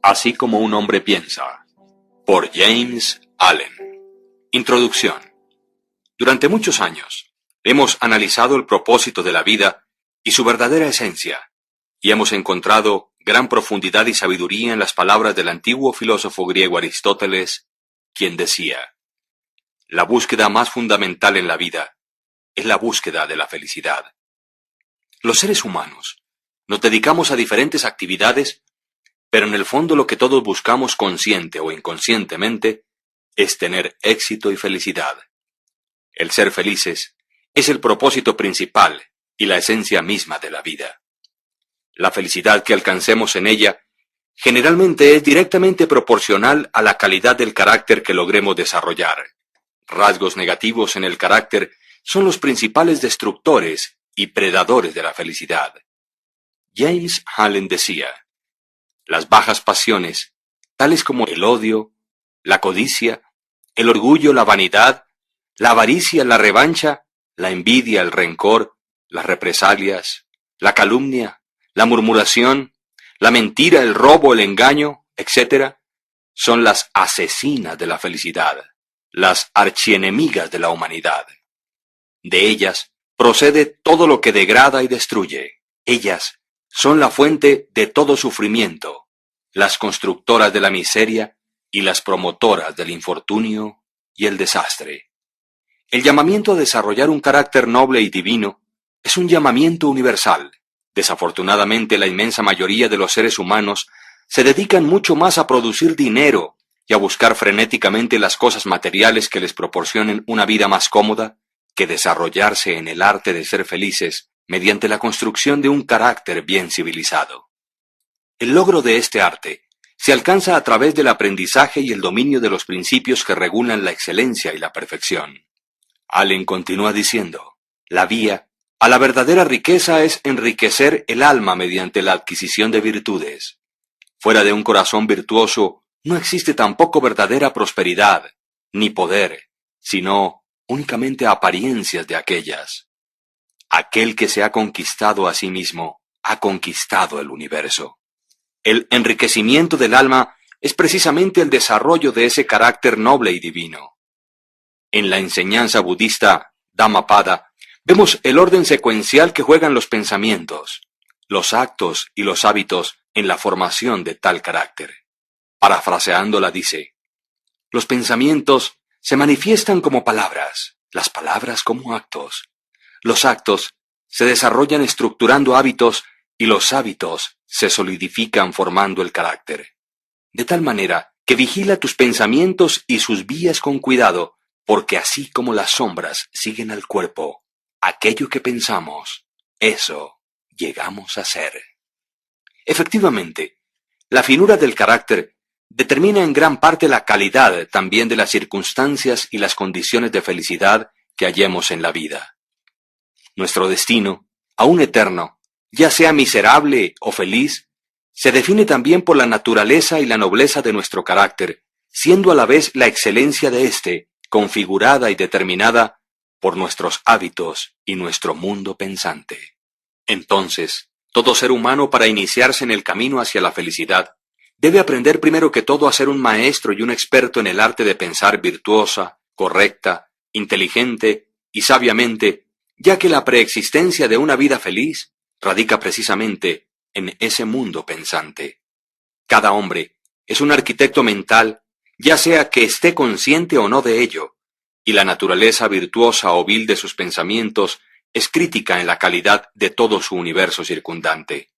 Así como un hombre piensa, por James Allen. Introducción. Durante muchos años, hemos analizado el propósito de la vida y su verdadera esencia, y hemos encontrado gran profundidad y sabiduría en las palabras del antiguo filósofo griego Aristóteles, quien decía: la búsqueda más fundamental en la vida es la búsqueda de la felicidad. Los seres humanos nos dedicamos a diferentes actividades, pero en el fondo lo que todos buscamos consciente o inconscientemente es tener éxito y felicidad. El ser felices es el propósito principal y la esencia misma de la vida. La felicidad que alcancemos en ella generalmente es directamente proporcional a la calidad del carácter que logremos desarrollar. Rasgos negativos en el carácter son los principales destructores y predadores de la felicidad. James Allen decía: las bajas pasiones, tales como el odio, la codicia, el orgullo, la vanidad, la avaricia, la revancha, la envidia, el rencor, las represalias, la calumnia, la murmuración, la mentira, el robo, el engaño, etc., son las asesinas de la felicidad, las archienemigas de la humanidad. De ellas procede todo lo que degrada y destruye. Ellas son la fuente de todo sufrimiento, las constructoras de la miseria y las promotoras del infortunio y el desastre. El llamamiento a desarrollar un carácter noble y divino es un llamamiento universal. Desafortunadamente, la inmensa mayoría de los seres humanos se dedican mucho más a producir dinero y a buscar frenéticamente las cosas materiales que les proporcionen una vida más cómoda, que desarrollarse en el arte de ser felices mediante la construcción de un carácter bien civilizado. El logro de este arte se alcanza a través del aprendizaje y el dominio de los principios que regulan la excelencia y la perfección. Allen continúa diciendo: la vía a la verdadera riqueza es enriquecer el alma mediante la adquisición de virtudes. Fuera de un corazón virtuoso no existe tampoco verdadera prosperidad, ni poder, sino únicamente apariencias de aquellas. Aquel que se ha conquistado a sí mismo, ha conquistado el universo. El enriquecimiento del alma es precisamente el desarrollo de ese carácter noble y divino. En la enseñanza budista Dhammapada vemos el orden secuencial que juegan los pensamientos, los actos y los hábitos en la formación de tal carácter. Parafraseándola dice: los pensamientos se manifiestan como palabras, las palabras como actos. Los actos se desarrollan estructurando hábitos y los hábitos se solidifican formando el carácter. De tal manera que vigila tus pensamientos y sus vías con cuidado, porque así como las sombras siguen al cuerpo, aquello que pensamos, eso llegamos a ser. Efectivamente, la finura del carácter determina en gran parte la calidad también de las circunstancias y las condiciones de felicidad que hallemos en la vida. Nuestro destino, aún eterno, ya sea miserable o feliz, se define también por la naturaleza y la nobleza de nuestro carácter, siendo a la vez la excelencia de éste, configurada y determinada por nuestros hábitos y nuestro mundo pensante. Entonces, todo ser humano, para iniciarse en el camino hacia la felicidad, debe aprender primero que todo a ser un maestro y un experto en el arte de pensar virtuosa, correcta, inteligente y sabiamente, ya que la preexistencia de una vida feliz radica precisamente en ese mundo pensante. Cada hombre es un arquitecto mental, ya sea que esté consciente o no de ello, y la naturaleza virtuosa o vil de sus pensamientos es crítica en la calidad de todo su universo circundante.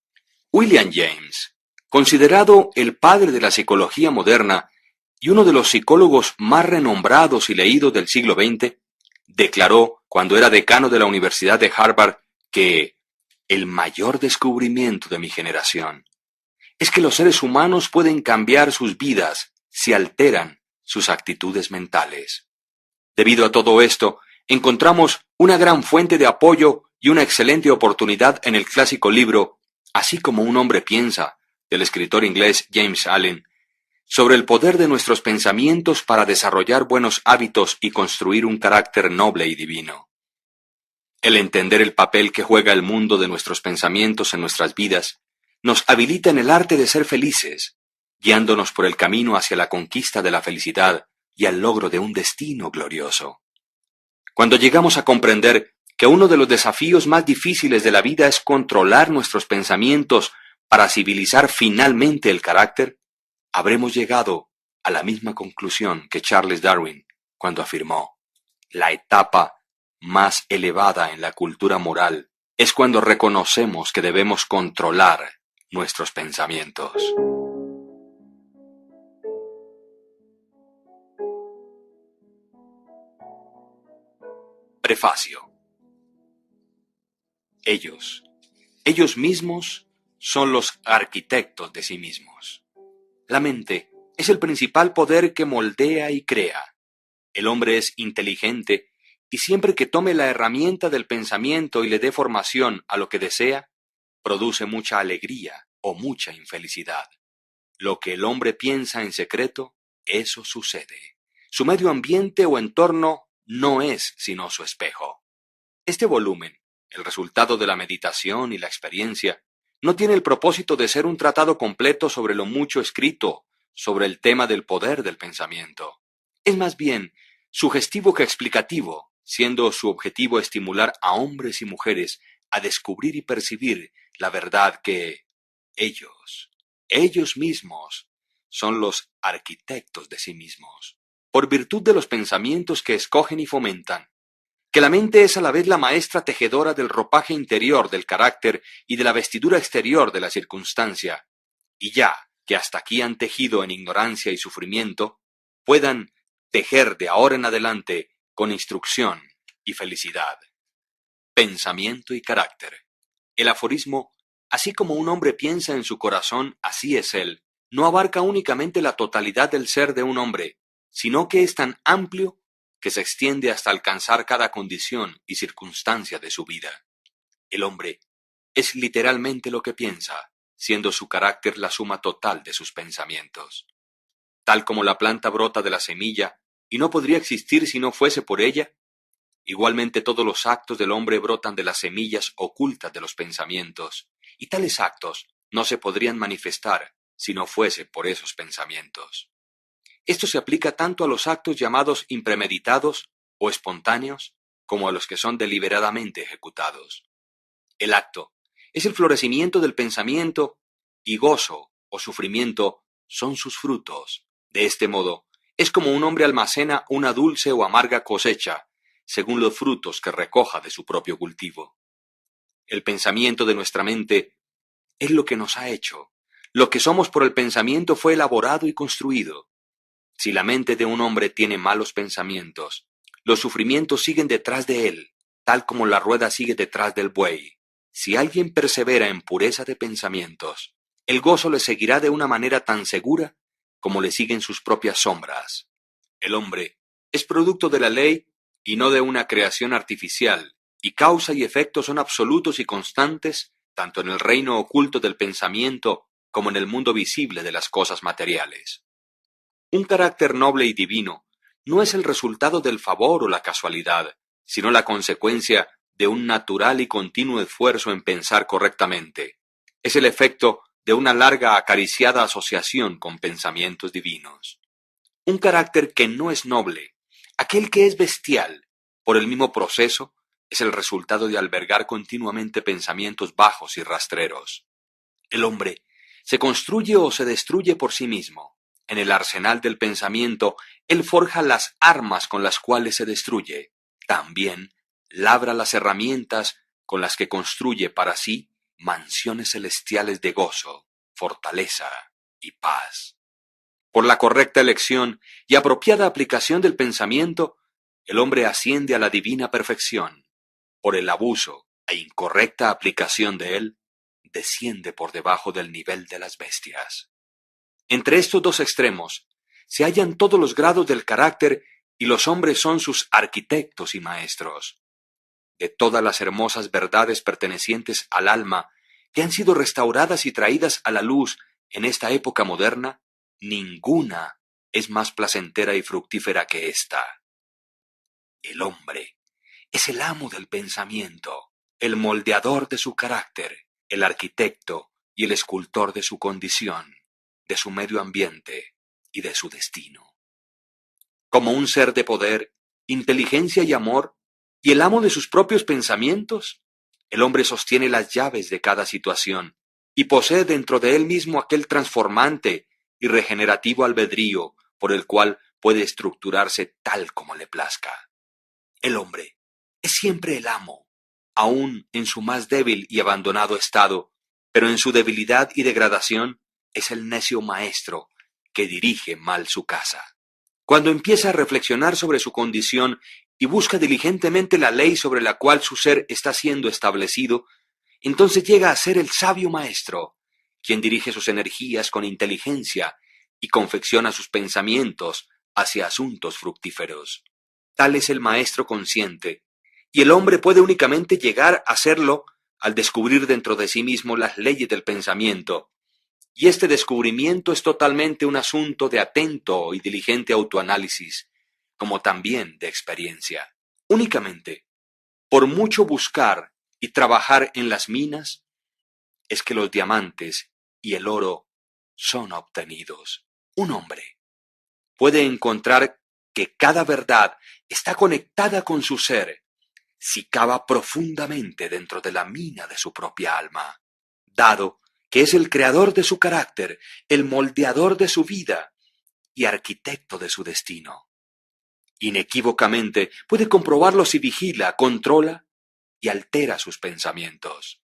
William James, considerado el padre de la psicología moderna y uno de los psicólogos más renombrados y leídos del siglo XX, declaró cuando era decano de la Universidad de Harvard que el mayor descubrimiento de mi generación es que los seres humanos pueden cambiar sus vidas si alteran sus actitudes mentales. Debido a todo esto, encontramos una gran fuente de apoyo y una excelente oportunidad en el clásico libro Así como un hombre piensa, del escritor inglés James Allen, sobre el poder de nuestros pensamientos para desarrollar buenos hábitos y construir un carácter noble y divino. El entender el papel que juega el mundo de nuestros pensamientos en nuestras vidas nos habilita en el arte de ser felices, guiándonos por el camino hacia la conquista de la felicidad y al logro de un destino glorioso. Cuando llegamos a comprender que uno de los desafíos más difíciles de la vida es controlar nuestros pensamientos para civilizar finalmente el carácter, habremos llegado a la misma conclusión que Charles Darwin cuando afirmó: la etapa más elevada en la cultura moral es cuando reconocemos que debemos controlar nuestros pensamientos. Prefacio. Ellos mismos son los arquitectos de sí mismos. La mente es el principal poder que moldea y crea. El hombre es inteligente y siempre que tome la herramienta del pensamiento y le dé formación a lo que desea, produce mucha alegría o mucha infelicidad. Lo que el hombre piensa en secreto, eso sucede. Su medio ambiente o entorno no es sino su espejo. Este volumen, el resultado de la meditación y la experiencia, no tiene el propósito de ser un tratado completo sobre lo mucho escrito sobre el tema del poder del pensamiento. Es más bien sugestivo que explicativo, siendo su objetivo estimular a hombres y mujeres a descubrir y percibir la verdad que ellos mismos, son los arquitectos de sí mismos, por virtud de los pensamientos que escogen y fomentan. Que la mente es a la vez la maestra tejedora del ropaje interior del carácter y de la vestidura exterior de la circunstancia, y ya que hasta aquí han tejido en ignorancia y sufrimiento, puedan tejer de ahora en adelante con instrucción y felicidad. Pensamiento y carácter. El aforismo, así como un hombre piensa en su corazón, así es él, no abarca únicamente la totalidad del ser de un hombre, sino que es tan amplio que se extiende hasta alcanzar cada condición y circunstancia de su vida. El hombre es literalmente lo que piensa, siendo su carácter la suma total de sus pensamientos. Tal como la planta brota de la semilla y no podría existir si no fuese por ella, igualmente todos los actos del hombre brotan de las semillas ocultas de los pensamientos, y tales actos no se podrían manifestar si no fuese por esos pensamientos. Esto se aplica tanto a los actos llamados impremeditados o espontáneos, como a los que son deliberadamente ejecutados. El acto es el florecimiento del pensamiento y gozo o sufrimiento son sus frutos. De este modo, es como un hombre almacena una dulce o amarga cosecha, según los frutos que recoja de su propio cultivo. El pensamiento de nuestra mente es lo que nos ha hecho. Lo que somos por el pensamiento fue elaborado y construido. Si la mente de un hombre tiene malos pensamientos, los sufrimientos siguen detrás de él, tal como la rueda sigue detrás del buey. Si alguien persevera en pureza de pensamientos, el gozo le seguirá de una manera tan segura como le siguen sus propias sombras. El hombre es producto de la ley y no de una creación artificial, y causa y efecto son absolutos y constantes tanto en el reino oculto del pensamiento como en el mundo visible de las cosas materiales. Un carácter noble y divino no es el resultado del favor o la casualidad, sino la consecuencia de un natural y continuo esfuerzo en pensar correctamente. Es el efecto de una larga acariciada asociación con pensamientos divinos. Un carácter que no es noble, aquel que es bestial, por el mismo proceso, es el resultado de albergar continuamente pensamientos bajos y rastreros. El hombre se construye o se destruye por sí mismo. En el arsenal del pensamiento, él forja las armas con las cuales se destruye. También labra las herramientas con las que construye para sí mansiones celestiales de gozo, fortaleza y paz. Por la correcta elección y apropiada aplicación del pensamiento, el hombre asciende a la divina perfección. Por el abuso e incorrecta aplicación de él, desciende por debajo del nivel de las bestias. Entre estos dos extremos se hallan todos los grados del carácter y los hombres son sus arquitectos y maestros. De todas las hermosas verdades pertenecientes al alma que han sido restauradas y traídas a la luz en esta época moderna, ninguna es más placentera y fructífera que esta. El hombre es el amo del pensamiento, el moldeador de su carácter, el arquitecto y el escultor de su condición. de su medio ambiente y de su destino. Como un ser de poder, inteligencia y amor, y el amo de sus propios pensamientos, el hombre sostiene las llaves de cada situación y posee dentro de él mismo aquel transformante y regenerativo albedrío por el cual puede estructurarse tal como le plazca. El hombre es siempre el amo, aun en su más débil y abandonado estado, pero en su debilidad y degradación es el necio maestro que dirige mal su casa. Cuando empieza a reflexionar sobre su condición y busca diligentemente la ley sobre la cual su ser está siendo establecido, entonces llega a ser el sabio maestro, quien dirige sus energías con inteligencia y confecciona sus pensamientos hacia asuntos fructíferos. Tal es el maestro consciente, y el hombre puede únicamente llegar a serlo al descubrir dentro de sí mismo las leyes del pensamiento, y este descubrimiento es totalmente un asunto de atento y diligente autoanálisis, como también de experiencia. Únicamente, por mucho buscar y trabajar en las minas, es que los diamantes y el oro son obtenidos. Un hombre puede encontrar que cada verdad está conectada con su ser si cava profundamente dentro de la mina de su propia alma, dado que es el creador de su carácter, el moldeador de su vida y arquitecto de su destino. Inequívocamente puede comprobarlo si vigila, controla y altera sus pensamientos.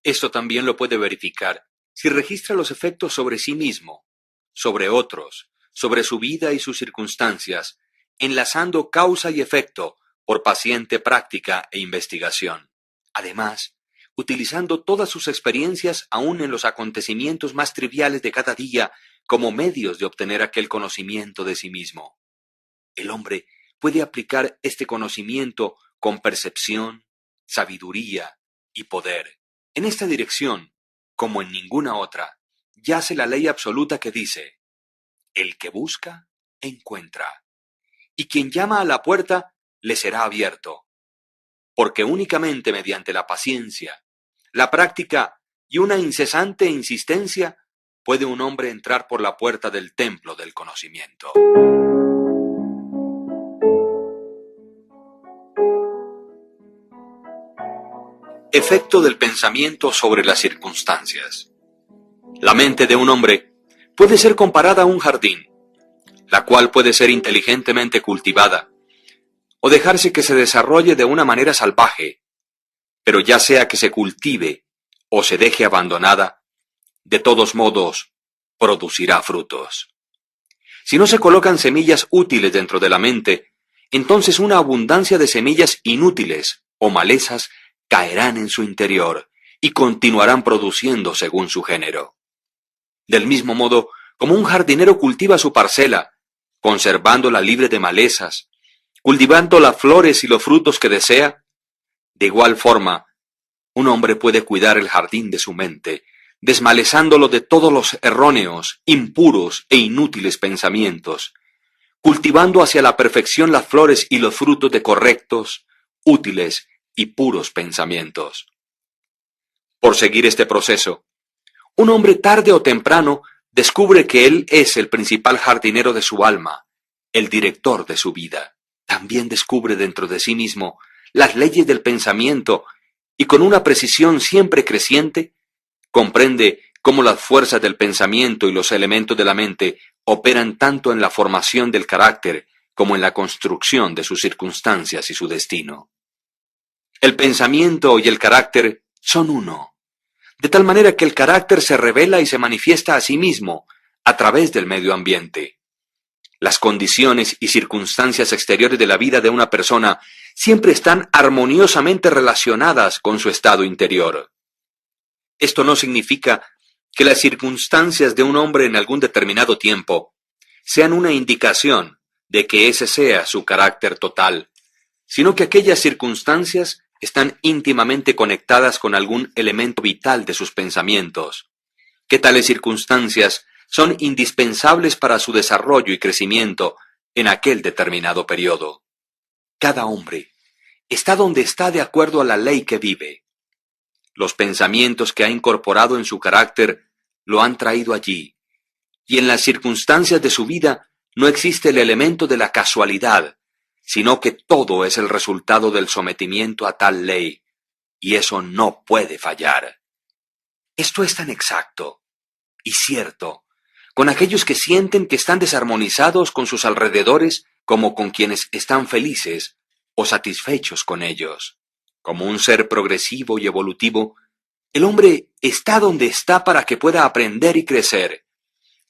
Esto también lo puede verificar si registra los efectos sobre sí mismo, sobre otros, sobre su vida y sus circunstancias, enlazando causa y efecto por paciente práctica e investigación. Además, utilizando todas sus experiencias aún en los acontecimientos más triviales de cada día como medios de obtener aquel conocimiento de sí mismo. El hombre puede aplicar este conocimiento con percepción, sabiduría y poder. En esta dirección, como en ninguna otra, yace la ley absoluta que dice: el que busca, encuentra, y quien llama a la puerta, le será abierto, porque únicamente mediante la paciencia, la práctica y una incesante insistencia puede un hombre entrar por la puerta del templo del conocimiento. Efecto del pensamiento sobre las circunstancias. La mente de un hombre puede ser comparada a un jardín, la cual puede ser inteligentemente cultivada o dejarse que se desarrolle de una manera salvaje, pero ya sea que se cultive o se deje abandonada, de todos modos producirá frutos. Si no se colocan semillas útiles dentro de la mente, entonces una abundancia de semillas inútiles o malezas caerán en su interior y continuarán produciendo según su género. Del mismo modo, como un jardinero cultiva su parcela, conservándola libre de malezas, cultivando las flores y los frutos que desea, de igual forma, un hombre puede cuidar el jardín de su mente, desmalezándolo de todos los erróneos, impuros e inútiles pensamientos, cultivando hacia la perfección las flores y los frutos de correctos, útiles y puros pensamientos. Por seguir este proceso, un hombre tarde o temprano descubre que él es el principal jardinero de su alma, el director de su vida. También descubre dentro de sí mismo las leyes del pensamiento y con una precisión siempre creciente, comprende cómo las fuerzas del pensamiento y los elementos de la mente operan tanto en la formación del carácter como en la construcción de sus circunstancias y su destino. El pensamiento y el carácter son uno, de tal manera que el carácter se revela y se manifiesta a sí mismo a través del medio ambiente. Las condiciones y circunstancias exteriores de la vida de una persona siempre están armoniosamente relacionadas con su estado interior. Esto no significa que las circunstancias de un hombre en algún determinado tiempo sean una indicación de que ese sea su carácter total, sino que aquellas circunstancias están íntimamente conectadas con algún elemento vital de sus pensamientos, que tales circunstancias son indispensables para su desarrollo y crecimiento en aquel determinado periodo. Cada hombre está donde está de acuerdo a la ley que vive. Los pensamientos que ha incorporado en su carácter lo han traído allí, y en las circunstancias de su vida no existe el elemento de la casualidad, sino que todo es el resultado del sometimiento a tal ley, y eso no puede fallar. Esto es tan exacto y cierto con aquellos que sienten que están desarmonizados con sus alrededores como con quienes están felices o satisfechos con ellos. Como un ser progresivo y evolutivo, el hombre está donde está para que pueda aprender y crecer.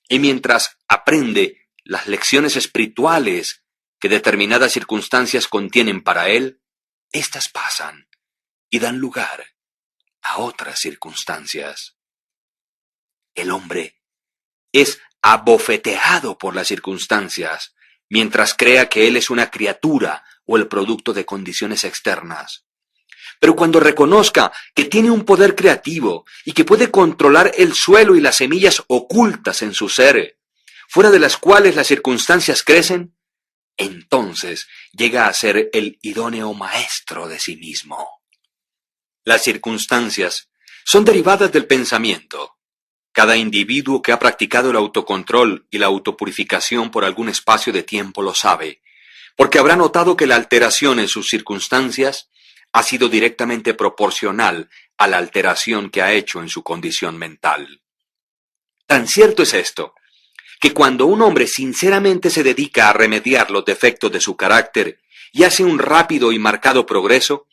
Y mientras aprende las lecciones espirituales que determinadas circunstancias contienen para él, éstas pasan y dan lugar a otras circunstancias. El hombre es abofeteado por las circunstancias, mientras crea que él es una criatura o el producto de condiciones externas. Pero cuando reconozca que tiene un poder creativo y que puede controlar el suelo y las semillas ocultas en su ser, fuera de las cuales las circunstancias crecen, entonces llega a ser el idóneo maestro de sí mismo. Las circunstancias son derivadas del pensamiento. Cada individuo que ha practicado el autocontrol y la autopurificación por algún espacio de tiempo lo sabe, porque habrá notado que la alteración en sus circunstancias ha sido directamente proporcional a la alteración que ha hecho en su condición mental. Tan cierto es esto, que cuando un hombre sinceramente se dedica a remediar los defectos de su carácter y hace un rápido y marcado progreso,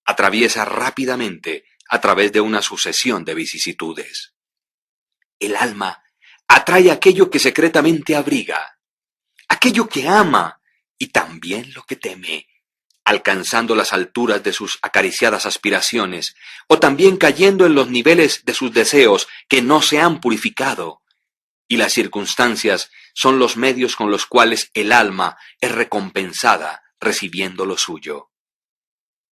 atraviesa rápidamente a través de una sucesión de vicisitudes. El alma atrae aquello que secretamente abriga, aquello que ama y también lo que teme, alcanzando las alturas de sus acariciadas aspiraciones, o también cayendo en los niveles de sus deseos que no se han purificado. Y las circunstancias son los medios con los cuales el alma es recompensada recibiendo lo suyo.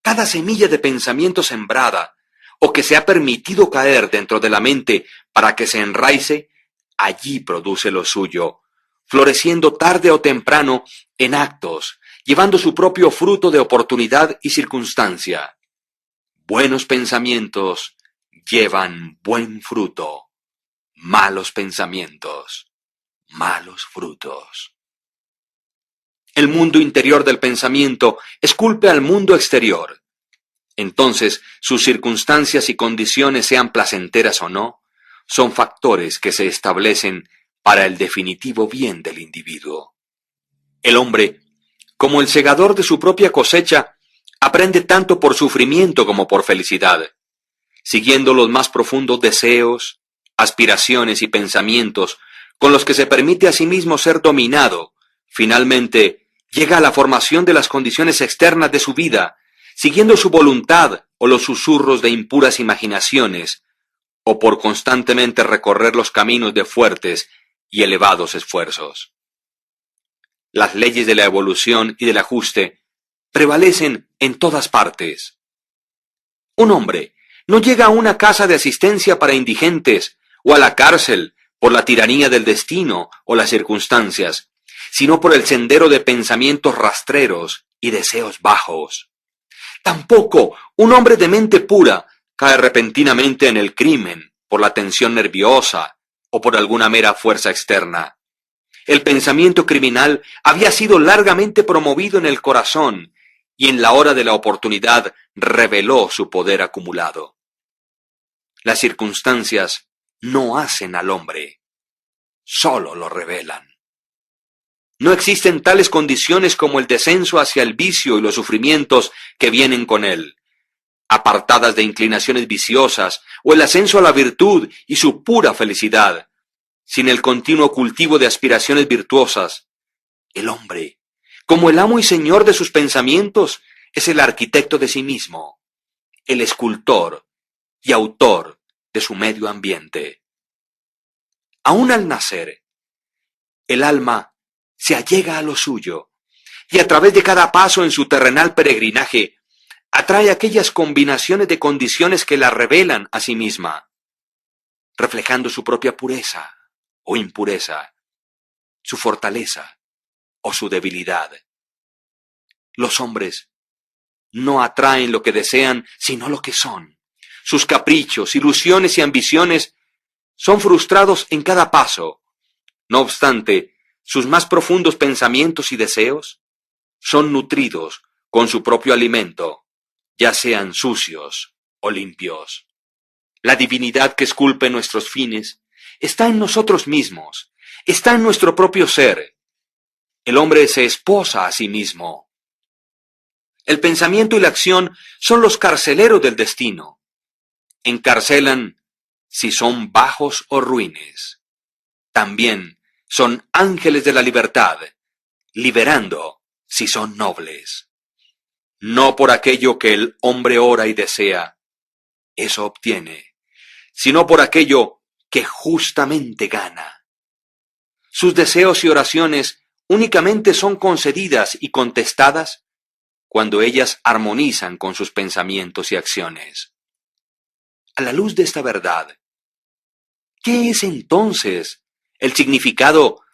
Cada semilla de pensamiento sembrada, o que se ha permitido caer dentro de la mente para que se enraice, allí produce lo suyo, floreciendo tarde o temprano en actos, llevando su propio fruto de oportunidad y circunstancia. Buenos pensamientos llevan buen fruto, malos pensamientos, malos frutos. El mundo interior del pensamiento esculpe al mundo exterior. Entonces, sus circunstancias y condiciones, sean placenteras o no, son factores que se establecen para el definitivo bien del individuo. El hombre, como el segador de su propia cosecha, aprende tanto por sufrimiento como por felicidad, siguiendo los más profundos deseos, aspiraciones y pensamientos con los que se permite a sí mismo ser dominado. Finalmente, llega a la formación de las condiciones externas de su vida, siguiendo su voluntad o los susurros de impuras imaginaciones, o por constantemente recorrer los caminos de fuertes y elevados esfuerzos. Las leyes de la evolución y del ajuste prevalecen en todas partes. Un hombre no llega a una casa de asistencia para indigentes o a la cárcel por la tiranía del destino o las circunstancias, sino por el sendero de pensamientos rastreros y deseos bajos. Tampoco un hombre de mente pura cae repentinamente en el crimen por la tensión nerviosa o por alguna mera fuerza externa. El pensamiento criminal había sido largamente promovido en el corazón y en la hora de la oportunidad reveló su poder acumulado. Las circunstancias no hacen al hombre, solo lo revelan. No existen tales condiciones como el descenso hacia el vicio y los sufrimientos que vienen con él, apartadas de inclinaciones viciosas, o el ascenso a la virtud y su pura felicidad, sin el continuo cultivo de aspiraciones virtuosas. El hombre, como el amo y señor de sus pensamientos, es el arquitecto de sí mismo, el escultor y autor de su medio ambiente. Aún al nacer, el alma se allega a lo suyo, y a través de cada paso en su terrenal peregrinaje, atrae aquellas combinaciones de condiciones que la revelan a sí misma, reflejando su propia pureza o impureza, su fortaleza o su debilidad. Los hombres no atraen lo que desean, sino lo que son. Sus caprichos, ilusiones y ambiciones son frustrados en cada paso, No obstante, sus más profundos pensamientos y deseos son nutridos con su propio alimento, ya sean sucios o limpios. La divinidad que esculpe nuestros fines está en nosotros mismos, está en nuestro propio ser. El hombre se esposa a sí mismo. El pensamiento y la acción son los carceleros del destino. Encarcelan si son bajos o ruines. También son ángeles de la libertad, liberando si son nobles. No por aquello que el hombre ora y desea, eso obtiene, sino por aquello que justamente gana. Sus deseos y oraciones únicamente son concedidas y contestadas cuando ellas armonizan con sus pensamientos y acciones. A la luz de esta verdad, ¿qué es entonces el significado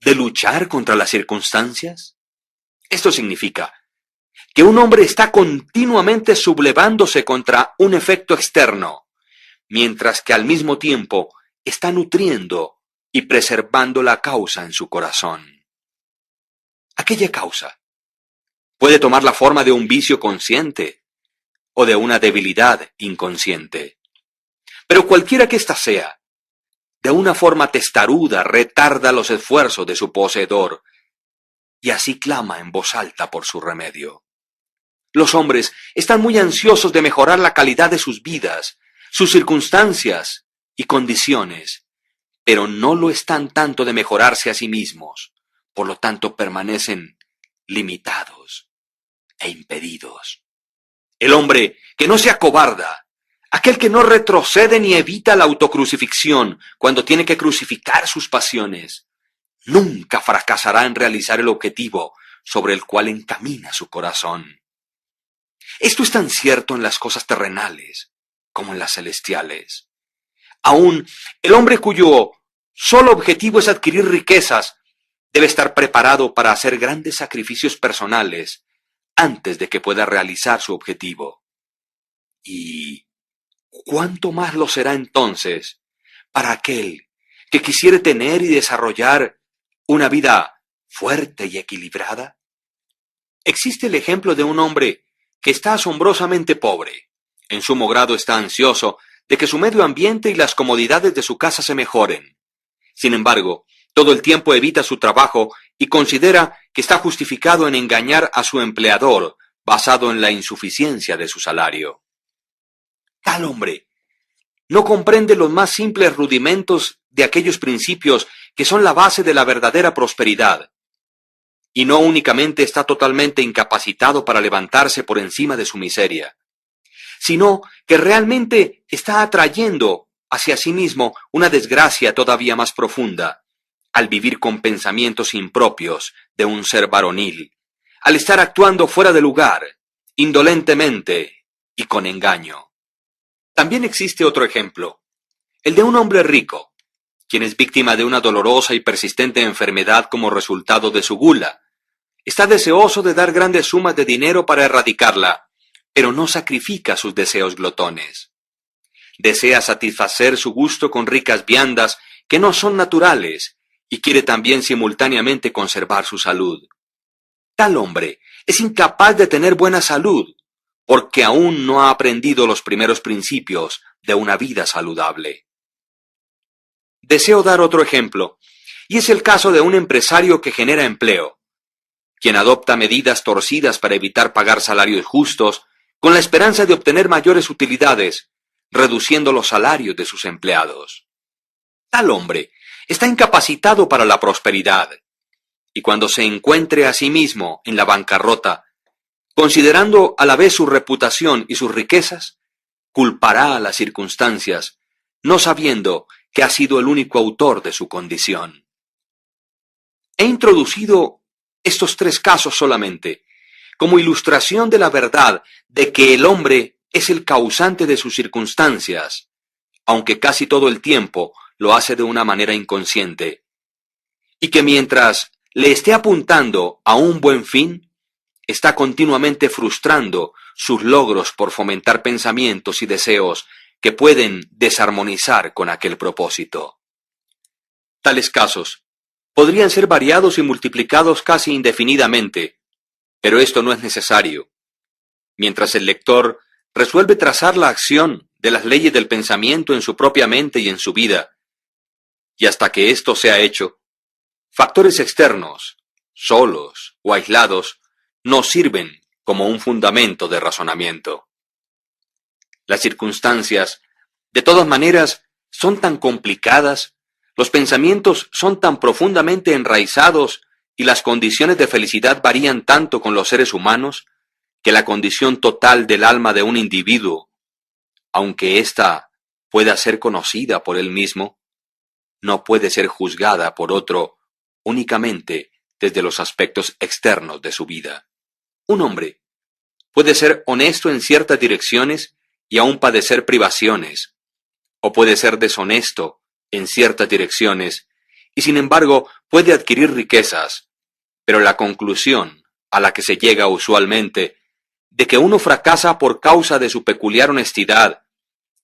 de luchar contra las circunstancias? Esto significa que un hombre está continuamente sublevándose contra un efecto externo, mientras que al mismo tiempo está nutriendo y preservando la causa en su corazón. Aquella causa puede tomar la forma de un vicio consciente o de una debilidad inconsciente. Pero cualquiera que ésta sea, de una forma testaruda retarda los esfuerzos de su poseedor y así clama en voz alta por su remedio. Los hombres están muy ansiosos de mejorar la calidad de sus vidas, sus circunstancias y condiciones, pero no lo están tanto de mejorarse a sí mismos, por lo tanto permanecen limitados e impedidos. El hombre que no se acobarda, aquel que no retrocede ni evita la autocrucifixión cuando tiene que crucificar sus pasiones, nunca fracasará en realizar el objetivo sobre el cual encamina su corazón. Esto es tan cierto en las cosas terrenales como en las celestiales. Aún el hombre cuyo solo objetivo es adquirir riquezas debe estar preparado para hacer grandes sacrificios personales antes de que pueda realizar su objetivo. ¿Y cuánto más lo será entonces para aquel que quisiere tener y desarrollar una vida fuerte y equilibrada? Existe el ejemplo de un hombre que está asombrosamente pobre. En sumo grado está ansioso de que su medio ambiente y las comodidades de su casa se mejoren. Sin embargo, todo el tiempo evita su trabajo y considera que está justificado en engañar a su empleador basado en la insuficiencia de su salario. Tal hombre no comprende los más simples rudimentos de aquellos principios que son la base de la verdadera prosperidad, y no únicamente está totalmente incapacitado para levantarse por encima de su miseria, sino que realmente está atrayendo hacia sí mismo una desgracia todavía más profunda, al vivir con pensamientos impropios de un ser varonil, al estar actuando fuera de lugar, indolentemente y con engaño. También existe otro ejemplo, el de un hombre rico, quien es víctima de una dolorosa y persistente enfermedad como resultado de su gula. Está deseoso de dar grandes sumas de dinero para erradicarla, pero no sacrifica sus deseos glotones. Desea satisfacer su gusto con ricas viandas que no son naturales y quiere también simultáneamente conservar su salud. Tal hombre es incapaz de tener buena salud porque aún no ha aprendido los primeros principios de una vida saludable. Deseo dar otro ejemplo, y es el caso de un empresario que genera empleo, quien adopta medidas torcidas para evitar pagar salarios justos con la esperanza de obtener mayores utilidades, reduciendo los salarios de sus empleados. Tal hombre está incapacitado para la prosperidad, y cuando se encuentre a sí mismo en la bancarrota, considerando a la vez su reputación y sus riquezas, culpará a las circunstancias, no sabiendo que ha sido el único autor de su condición. He introducido estos tres casos solamente como ilustración de la verdad de que el hombre es el causante de sus circunstancias, aunque casi todo el tiempo lo hace de una manera inconsciente, y que mientras le esté apuntando a un buen fin, está continuamente frustrando sus logros por fomentar pensamientos y deseos que pueden desarmonizar con aquel propósito. Tales casos podrían ser variados y multiplicados casi indefinidamente, pero esto no es necesario. Mientras el lector resuelve trazar la acción de las leyes del pensamiento en su propia mente y en su vida, y hasta que esto sea hecho, factores externos, solos o aislados, no sirven como un fundamento de razonamiento. Las circunstancias, de todas maneras, son tan complicadas, los pensamientos son tan profundamente enraizados y las condiciones de felicidad varían tanto con los seres humanos, que la condición total del alma de un individuo, aunque ésta pueda ser conocida por él mismo, no puede ser juzgada por otro únicamente desde los aspectos externos de su vida. Un hombre puede ser honesto en ciertas direcciones y aún padecer privaciones, o puede ser deshonesto en ciertas direcciones y sin embargo puede adquirir riquezas, pero la conclusión a la que se llega usualmente de que uno fracasa por causa de su peculiar honestidad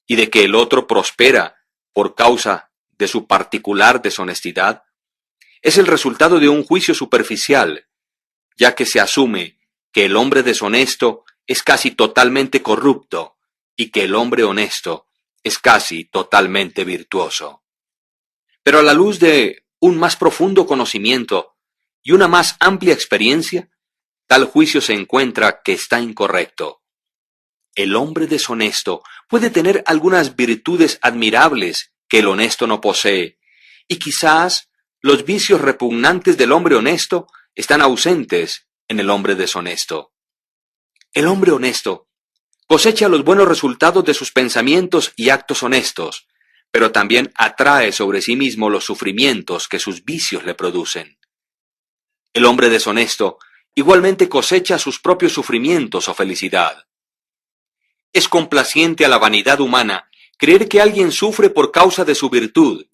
y de que el otro prospera por causa de su particular deshonestidad, es el resultado de un juicio superficial, ya que se asume que el hombre deshonesto es casi totalmente corrupto y que el hombre honesto es casi totalmente virtuoso. Pero a la luz de un más profundo conocimiento y una más amplia experiencia, tal juicio se encuentra que está incorrecto. El hombre deshonesto puede tener algunas virtudes admirables que el honesto no posee, y quizás los vicios repugnantes del hombre honesto están ausentes en el hombre deshonesto. El hombre honesto cosecha los buenos resultados de sus pensamientos y actos honestos, pero también atrae sobre sí mismo los sufrimientos que sus vicios le producen. El hombre deshonesto igualmente cosecha sus propios sufrimientos o felicidad. Es complaciente a la vanidad humana creer que alguien sufre por causa de su virtud,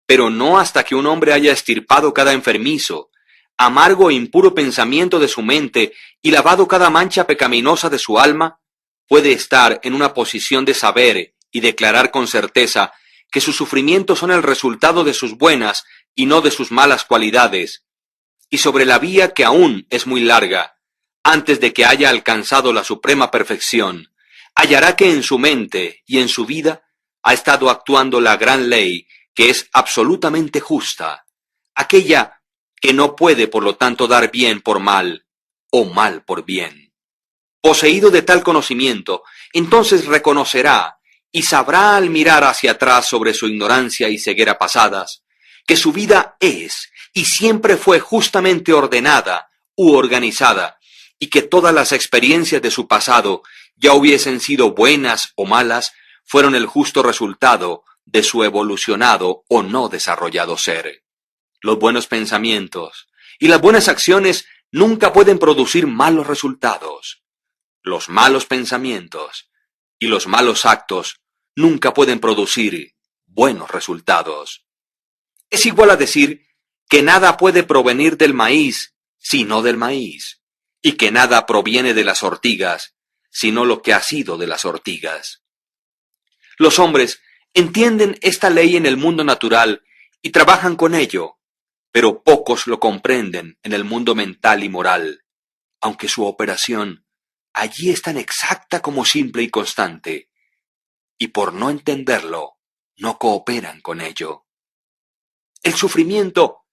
pero no hasta que un hombre haya extirpado cada enfermizo, amargo e impuro pensamiento de su mente y lavado cada mancha pecaminosa de su alma, puede estar en una posición de saber y declarar con certeza que sus sufrimientos son el resultado de sus buenas y no de sus malas cualidades, y sobre la vía que aún es muy larga, antes de que haya alcanzado la suprema perfección, hallará que en su mente y en su vida ha estado actuando la gran ley que es absolutamente justa, aquella que no puede por lo tanto dar bien por mal o mal por bien. Poseído de tal conocimiento, entonces reconocerá y sabrá al mirar hacia atrás sobre su ignorancia y ceguera pasadas, que su vida es y siempre fue justamente ordenada u organizada, y que todas las experiencias de su pasado, ya hubiesen sido buenas o malas, fueron el justo resultado de su evolucionado o no desarrollado ser. Los buenos pensamientos y las buenas acciones nunca pueden producir malos resultados. Los malos pensamientos y los malos actos nunca pueden producir buenos resultados. Es igual a decir que nada puede provenir del maíz sino del maíz, y que nada proviene de las ortigas sino lo que ha sido de las ortigas. Los hombres entienden esta ley en el mundo natural y trabajan con ello, pero pocos lo comprenden en el mundo mental y moral, aunque su operación allí es tan exacta como simple y constante, y por no entenderlo, no cooperan con ello. El sufrimiento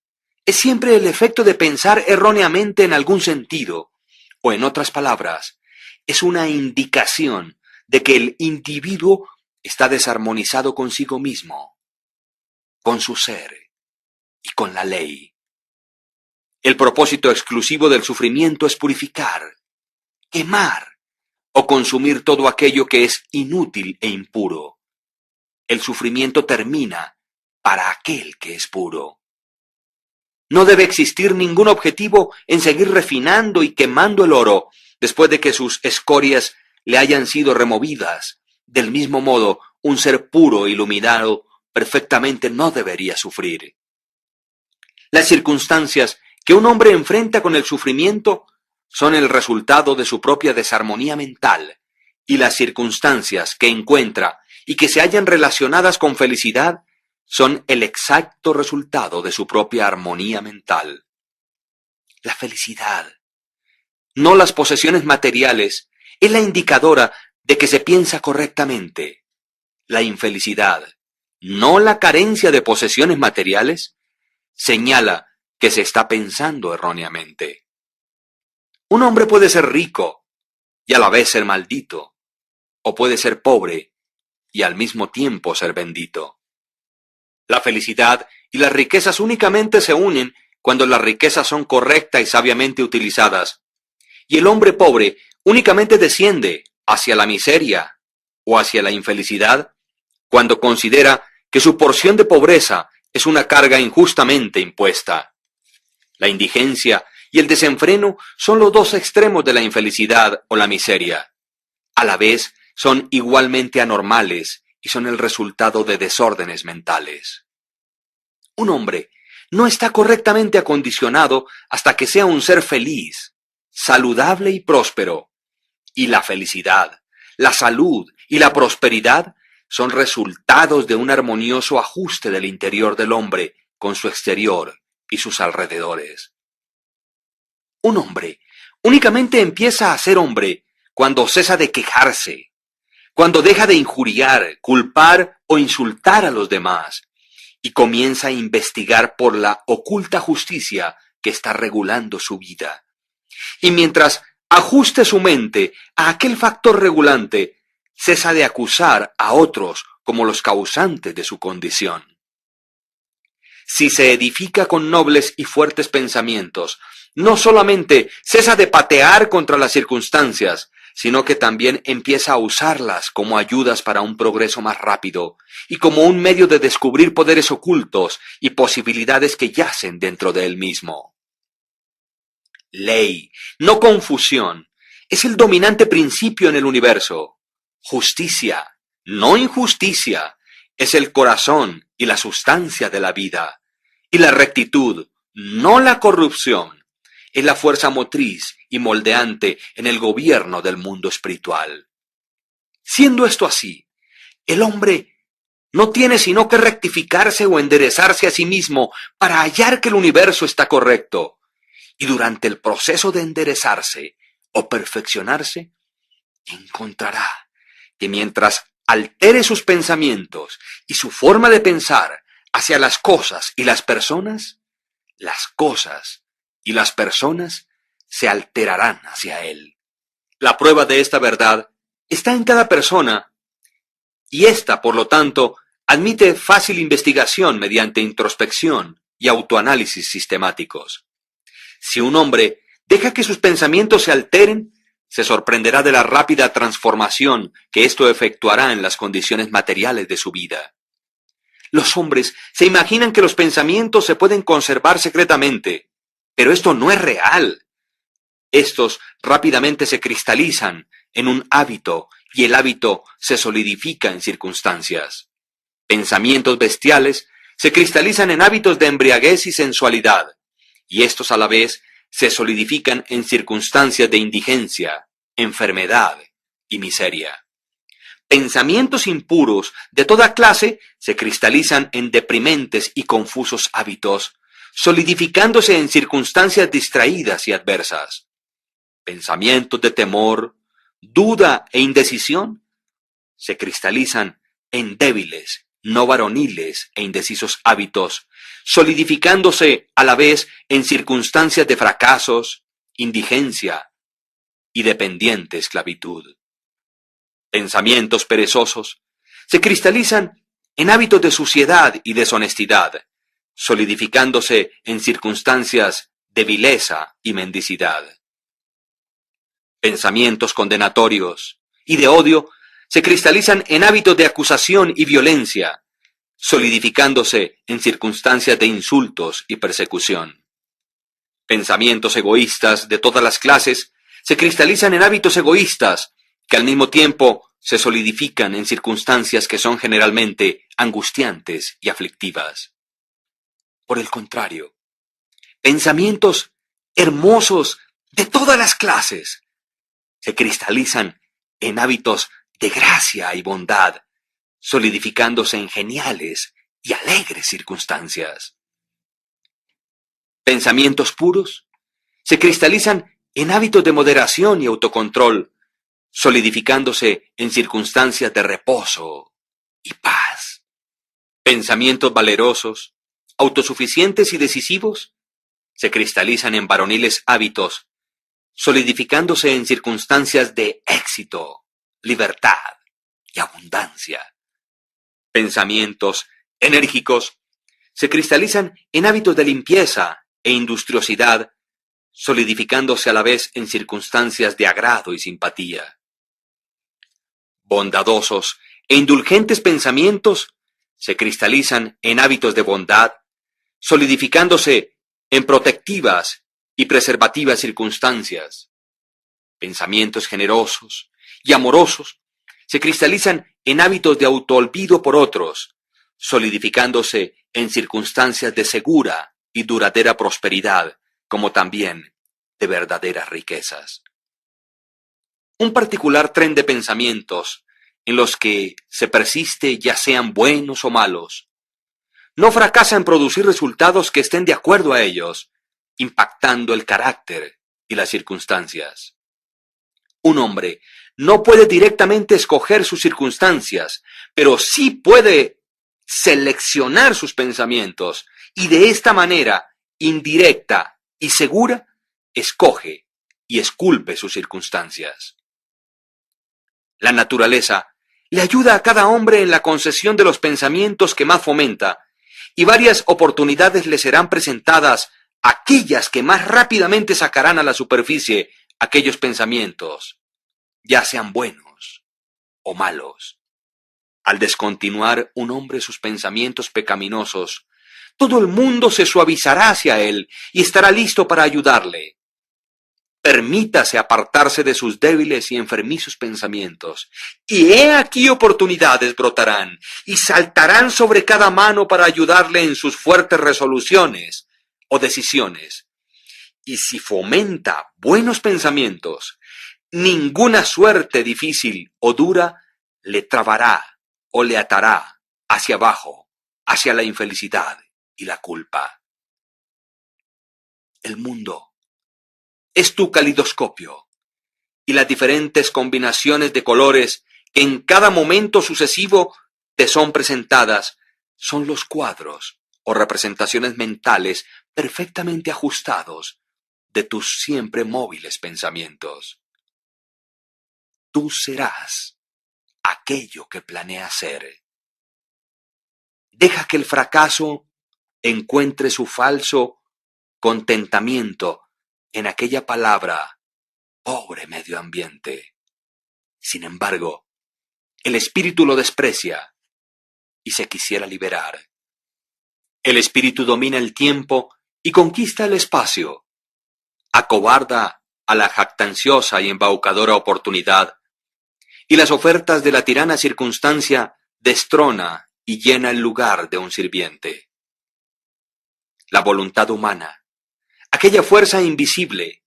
es siempre el efecto de pensar erróneamente en algún sentido, o en otras palabras, es una indicación de que el individuo está desarmonizado consigo mismo, con su ser y con la ley. El propósito exclusivo del sufrimiento es purificar, quemar o consumir todo aquello que es inútil e impuro. El sufrimiento termina para aquel que es puro. No debe existir ningún objetivo en seguir refinando y quemando el oro después de que sus escorias le hayan sido removidas. Del mismo modo, un ser puro e iluminado perfectamente no debería sufrir. Las circunstancias que un hombre enfrenta con el sufrimiento son el resultado de su propia desarmonía mental, y las circunstancias que encuentra y que se hallan relacionadas con felicidad son el exacto resultado de su propia armonía mental. La felicidad, no las posesiones materiales, es la indicadora de que se piensa correctamente. La infelicidad, no la carencia de posesiones materiales, señala que se está pensando erróneamente. Un hombre puede ser rico y a la vez ser maldito, o puede ser pobre y al mismo tiempo ser bendito. La felicidad y las riquezas únicamente se unen cuando las riquezas son correctas y sabiamente utilizadas, y el hombre pobre únicamente desciende hacia la miseria o hacia la infelicidad cuando considera que su porción de pobreza es una carga injustamente impuesta. La indigencia y el desenfreno son los dos extremos de la infelicidad o la miseria. A la vez son igualmente anormales y son el resultado de desórdenes mentales. Un hombre no está correctamente acondicionado hasta que sea un ser feliz, saludable y próspero. Y la felicidad, la salud y la prosperidad son resultados de un armonioso ajuste del interior del hombre con su exterior y sus alrededores. Un hombre únicamente empieza a ser hombre cuando cesa de quejarse, cuando deja de injuriar, culpar o insultar a los demás y comienza a investigar por la oculta justicia que está regulando su vida. Y mientras ajuste su mente a aquel factor regulante, cesa de acusar a otros como los causantes de su condición. Si se edifica con nobles y fuertes pensamientos, no solamente cesa de patear contra las circunstancias, sino que también empieza a usarlas como ayudas para un progreso más rápido y como un medio de descubrir poderes ocultos y posibilidades que yacen dentro de él mismo. Ley, no confusión, es el dominante principio en el universo. Justicia, no injusticia, es el corazón y la sustancia de la vida. Y la rectitud, no la corrupción, es la fuerza motriz y moldeante en el gobierno del mundo espiritual. Siendo esto así, el hombre no tiene sino que rectificarse o enderezarse a sí mismo para hallar que el universo está correcto. Y durante el proceso de enderezarse o perfeccionarse, encontrará que mientras altere sus pensamientos y su forma de pensar hacia las cosas y las personas se alterarán hacia él. La prueba de esta verdad está en cada persona y ésta, por lo tanto, admite fácil investigación mediante introspección y autoanálisis sistemáticos. Si un hombre deja que sus pensamientos se alteren, se sorprenderá de la rápida transformación que esto efectuará en las condiciones materiales de su vida. Los hombres se imaginan que los pensamientos se pueden conservar secretamente, pero esto no es real. Estos rápidamente se cristalizan en un hábito y el hábito se solidifica en circunstancias. Pensamientos bestiales se cristalizan en hábitos de embriaguez y sensualidad, y estos a la vez se solidifican en circunstancias de indigencia, enfermedad y miseria. Pensamientos impuros de toda clase se cristalizan en deprimentes y confusos hábitos, solidificándose en circunstancias distraídas y adversas. Pensamientos de temor, duda e indecisión se cristalizan en débiles, no varoniles e indecisos hábitos, solidificándose a la vez en circunstancias de fracasos, indigencia y dependiente esclavitud. Pensamientos perezosos se cristalizan en hábitos de suciedad y deshonestidad, solidificándose en circunstancias de vileza y mendicidad. Pensamientos condenatorios y de odio se cristalizan en hábitos de acusación y violencia, solidificándose en circunstancias de insultos y persecución. Pensamientos egoístas de todas las clases se cristalizan en hábitos egoístas, que al mismo tiempo se solidifican en circunstancias que son generalmente angustiantes y aflictivas. Por el contrario, pensamientos hermosos de todas las clases se cristalizan en hábitos de gracia y bondad, solidificándose en geniales y alegres circunstancias. Pensamientos puros se cristalizan en hábitos de moderación y autocontrol, solidificándose en circunstancias de reposo y paz. Pensamientos valerosos, autosuficientes y decisivos se cristalizan en varoniles hábitos, solidificándose en circunstancias de éxito, libertad y abundancia. Pensamientos enérgicos se cristalizan en hábitos de limpieza e industriosidad, solidificándose a la vez en circunstancias de agrado y simpatía. Bondadosos e indulgentes pensamientos se cristalizan en hábitos de bondad, solidificándose en protectivas y preservativas circunstancias. Pensamientos generosos y amorosos se cristalizan en hábitos de autoolvido por otros, solidificándose en circunstancias de segura y duradera prosperidad, como también de verdaderas riquezas. Un particular tren de pensamientos en los que se persiste, ya sean buenos o malos, no fracasa en producir resultados que estén de acuerdo a ellos, impactando el carácter y las circunstancias. Un hombre no puede directamente escoger sus circunstancias, pero sí puede seleccionar sus pensamientos y de esta manera, indirecta y segura, escoge y esculpe sus circunstancias. La naturaleza le ayuda a cada hombre en la concesión de los pensamientos que más fomenta, y varias oportunidades le serán presentadas, aquellas que más rápidamente sacarán a la superficie aquellos pensamientos, ya sean buenos o malos. Al descontinuar un hombre sus pensamientos pecaminosos, todo el mundo se suavizará hacia él y estará listo para ayudarle. Permítase apartarse de sus débiles y enfermizos pensamientos, y he aquí oportunidades brotarán y saltarán sobre cada mano para ayudarle en sus fuertes resoluciones o decisiones. Y si fomenta buenos pensamientos, ninguna suerte difícil o dura le trabará o le atará hacia abajo, hacia la infelicidad y la culpa. El mundo es tu calidoscopio, y las diferentes combinaciones de colores que en cada momento sucesivo te son presentadas son los cuadros o representaciones mentales perfectamente ajustados de tus siempre móviles pensamientos. Tú serás aquello que planeas ser. Deja que el fracaso encuentre su falso contentamiento en aquella palabra, pobre medio ambiente. Sin embargo, el espíritu lo desprecia y se quisiera liberar. El espíritu domina el tiempo y conquista el espacio, acobarda a la jactanciosa y embaucadora oportunidad, y las ofertas de la tirana circunstancia destrona y llena el lugar de un sirviente. La voluntad humana, aquella fuerza invisible,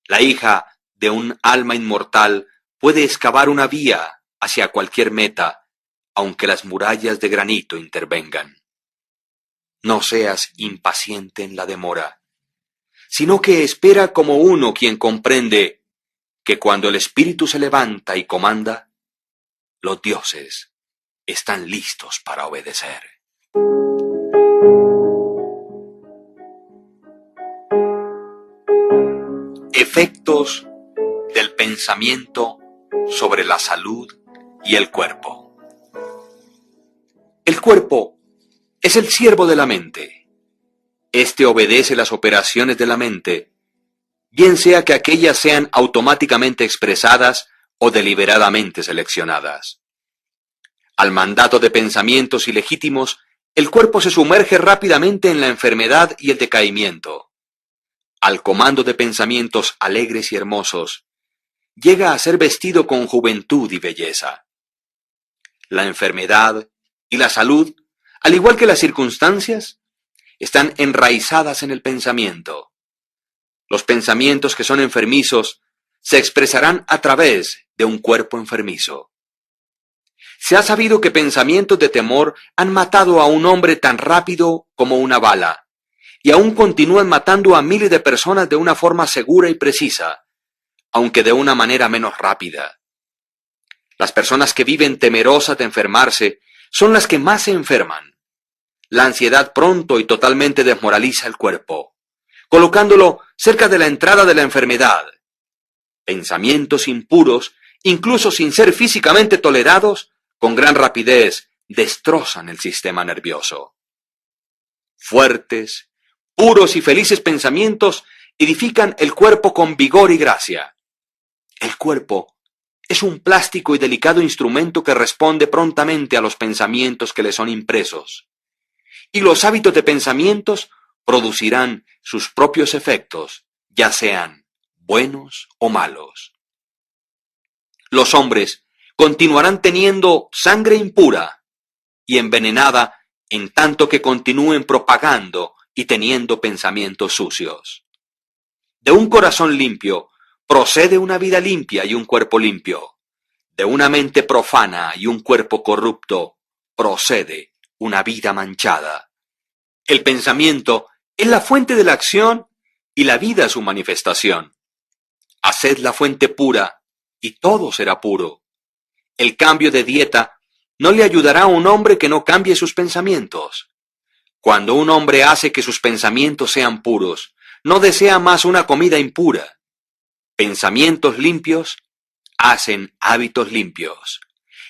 la hija de un alma inmortal, puede excavar una vía hacia cualquier meta, aunque las murallas de granito intervengan. No seas impaciente en la demora, sino que espera como uno quien comprende que cuando el espíritu se levanta y comanda, los dioses están listos para obedecer. Efectos del pensamiento sobre la salud y el cuerpo. El cuerpo es el siervo de la mente. Este obedece las operaciones de la mente, bien sea que aquellas sean automáticamente expresadas o deliberadamente seleccionadas. Al mandato de pensamientos ilegítimos, el cuerpo se sumerge rápidamente en la enfermedad y el decaimiento. Al comando de pensamientos alegres y hermosos, llega a ser vestido con juventud y belleza. La enfermedad y la salud, al igual que las circunstancias, están enraizadas en el pensamiento. Los pensamientos que son enfermizos se expresarán a través de un cuerpo enfermizo. Se ha sabido que pensamientos de temor han matado a un hombre tan rápido como una bala, y aún continúan matando a miles de personas de una forma segura y precisa, aunque de una manera menos rápida. Las personas que viven temerosas de enfermarse son las que más se enferman. La ansiedad pronto y totalmente desmoraliza el cuerpo, colocándolo cerca de la entrada de la enfermedad. Pensamientos impuros, incluso sin ser físicamente tolerados, con gran rapidez destrozan el sistema nervioso. Fuertes, puros y felices pensamientos edifican el cuerpo con vigor y gracia. El cuerpo es un plástico y delicado instrumento que responde prontamente a los pensamientos que le son impresos. Y los hábitos de pensamientos producirán sus propios efectos, ya sean buenos o malos. Los hombres continuarán teniendo sangre impura y envenenada en tanto que continúen propagando y teniendo pensamientos sucios. De un corazón limpio procede una vida limpia y un cuerpo limpio. De una mente profana y un cuerpo corrupto procede una vida manchada. El pensamiento es la fuente de la acción y la vida su manifestación. Haced la fuente pura y todo será puro. El cambio de dieta no le ayudará a un hombre que no cambie sus pensamientos. Cuando un hombre hace que sus pensamientos sean puros, no desea más una comida impura. Pensamientos limpios hacen hábitos limpios.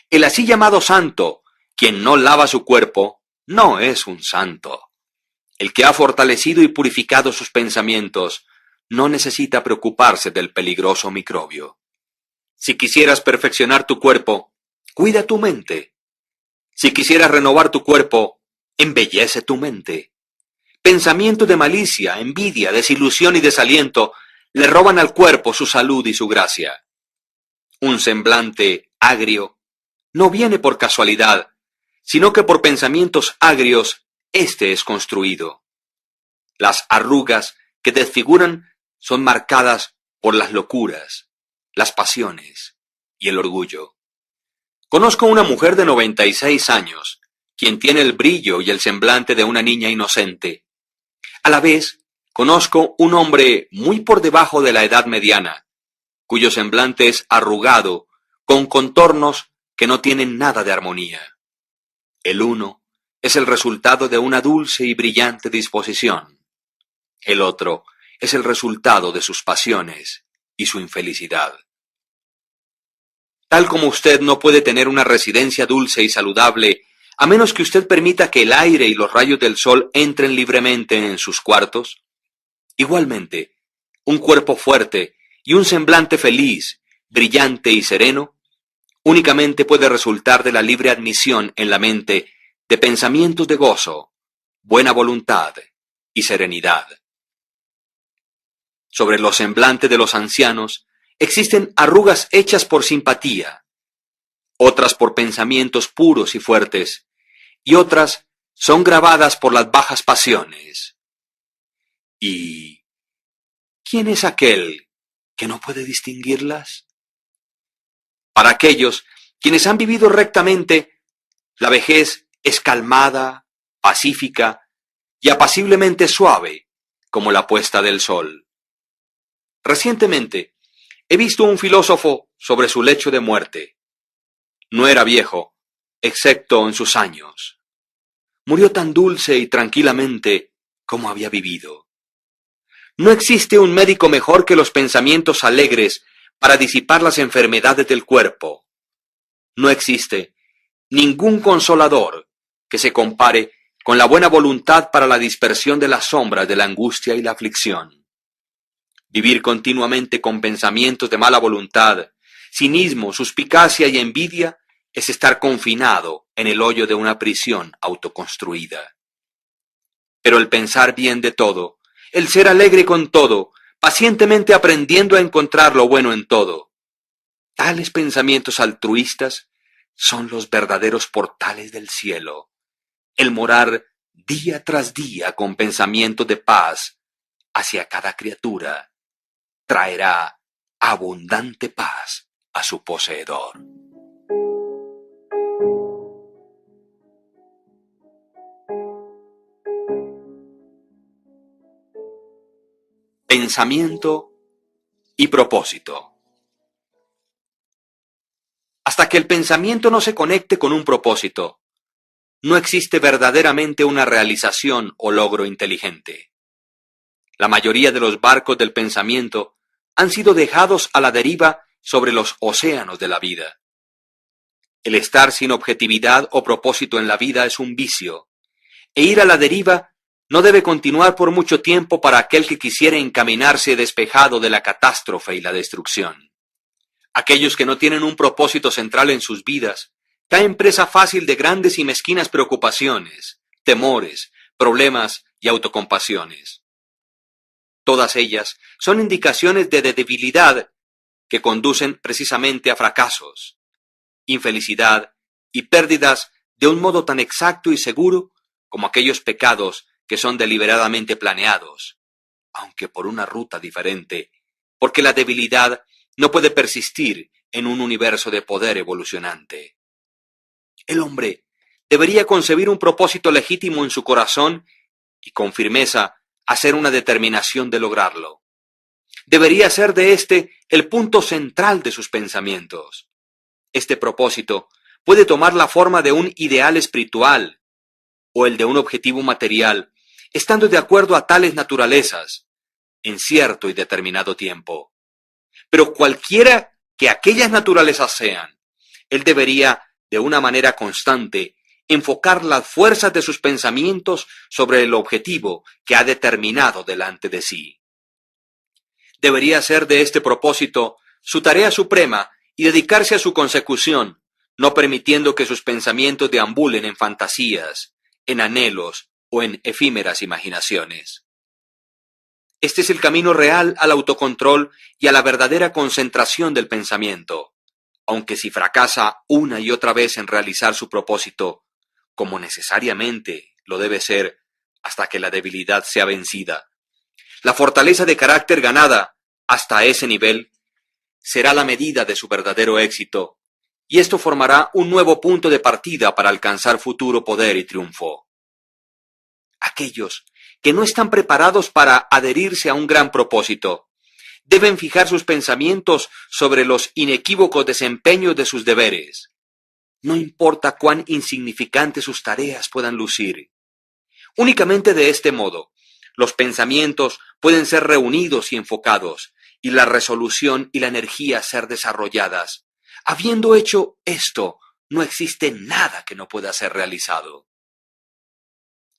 El así llamado santo, quien no lava su cuerpo, no es un santo. El que ha fortalecido y purificado sus pensamientos no necesita preocuparse del peligroso microbio. Si quisieras perfeccionar tu cuerpo, cuida tu mente. Si quisieras renovar tu cuerpo, embellece tu mente. Pensamientos de malicia, envidia, desilusión y desaliento le roban al cuerpo su salud y su gracia. Un semblante agrio no viene por casualidad, sino que por pensamientos agrios éste es construido. Las arrugas que desfiguran son marcadas por las locuras, las pasiones y el orgullo. Conozco una mujer de 96 años, quien tiene el brillo y el semblante de una niña inocente. A la vez, conozco un hombre muy por debajo de la edad mediana, cuyo semblante es arrugado, con contornos que no tienen nada de armonía. El uno es el resultado de una dulce y brillante disposición. El otro es el resultado de sus pasiones y su infelicidad. Tal como usted no puede tener una residencia dulce y saludable a menos que usted permita que el aire y los rayos del sol entren libremente en sus cuartos, igualmente, un cuerpo fuerte y un semblante feliz, brillante y sereno, únicamente puede resultar de la libre admisión en la mente de pensamientos de gozo, buena voluntad y serenidad. Sobre los semblantes de los ancianos existen arrugas hechas por simpatía, otras por pensamientos puros y fuertes, y otras son grabadas por las bajas pasiones. ¿Y quién es aquel que no puede distinguirlas? Para aquellos quienes han vivido rectamente, la vejez es calmada, pacífica y apaciblemente suave como la puesta del sol. Recientemente he visto un filósofo sobre su lecho de muerte. No era viejo, excepto en sus años. Murió tan dulce y tranquilamente como había vivido. No existe un médico mejor que los pensamientos alegres para disipar las enfermedades del cuerpo. No existe ningún consolador que se compare con la buena voluntad para la dispersión de las sombras de la angustia y la aflicción. Vivir continuamente con pensamientos de mala voluntad, cinismo, suspicacia y envidia es estar confinado en el hoyo de una prisión autoconstruida. Pero el pensar bien de todo, el ser alegre con todo, pacientemente aprendiendo a encontrar lo bueno en todo, tales pensamientos altruistas son los verdaderos portales del cielo. El morar día tras día con pensamientos de paz hacia cada criatura traerá abundante paz a su poseedor. pensamiento y propósito. Hasta que el pensamiento no se conecte con un propósito, no existe verdaderamente una realización o logro inteligente. La mayoría de los barcos del pensamiento han sido dejados a la deriva sobre los océanos de la vida. El estar sin objetividad o propósito en la vida es un vicio, e ir a la deriva no debe continuar por mucho tiempo para aquel que quisiera encaminarse despejado de la catástrofe y la destrucción. Aquellos que no tienen un propósito central en sus vidas caen presa fácil de grandes y mezquinas preocupaciones, temores, problemas y autocompasiones. Todas ellas son indicaciones de debilidad que conducen precisamente a fracasos, infelicidad y pérdidas de un modo tan exacto y seguro como aquellos pecados que son deliberadamente planeados, aunque por una ruta diferente, porque la debilidad no puede persistir en un universo de poder evolucionante. El hombre debería concebir un propósito legítimo en su corazón y con firmeza hacer una determinación de lograrlo. Debería ser de este el punto central de sus pensamientos. Este propósito puede tomar la forma de un ideal espiritual o el de un objetivo material, estando de acuerdo a tales naturalezas, en cierto y determinado tiempo. Pero cualquiera que aquellas naturalezas sean, él debería, de una manera constante, enfocar las fuerzas de sus pensamientos sobre el objetivo que ha determinado delante de sí. Debería hacer de este propósito su tarea suprema y dedicarse a su consecución, no permitiendo que sus pensamientos deambulen en fantasías, en anhelos o en efímeras imaginaciones. Este es el camino real al autocontrol y a la verdadera concentración del pensamiento, aunque si fracasa una y otra vez en realizar su propósito, como necesariamente lo debe ser hasta que la debilidad sea vencida, la fortaleza de carácter ganada hasta ese nivel será la medida de su verdadero éxito, y esto formará un nuevo punto de partida para alcanzar futuro poder y triunfo. Aquellos que no están preparados para adherirse a un gran propósito deben fijar sus pensamientos sobre los inequívocos desempeños de sus deberes. No importa cuán insignificantes sus tareas puedan lucir. Únicamente de este modo, los pensamientos pueden ser reunidos y enfocados, y la resolución y la energía ser desarrolladas. Habiendo hecho esto, no existe nada que no pueda ser realizado.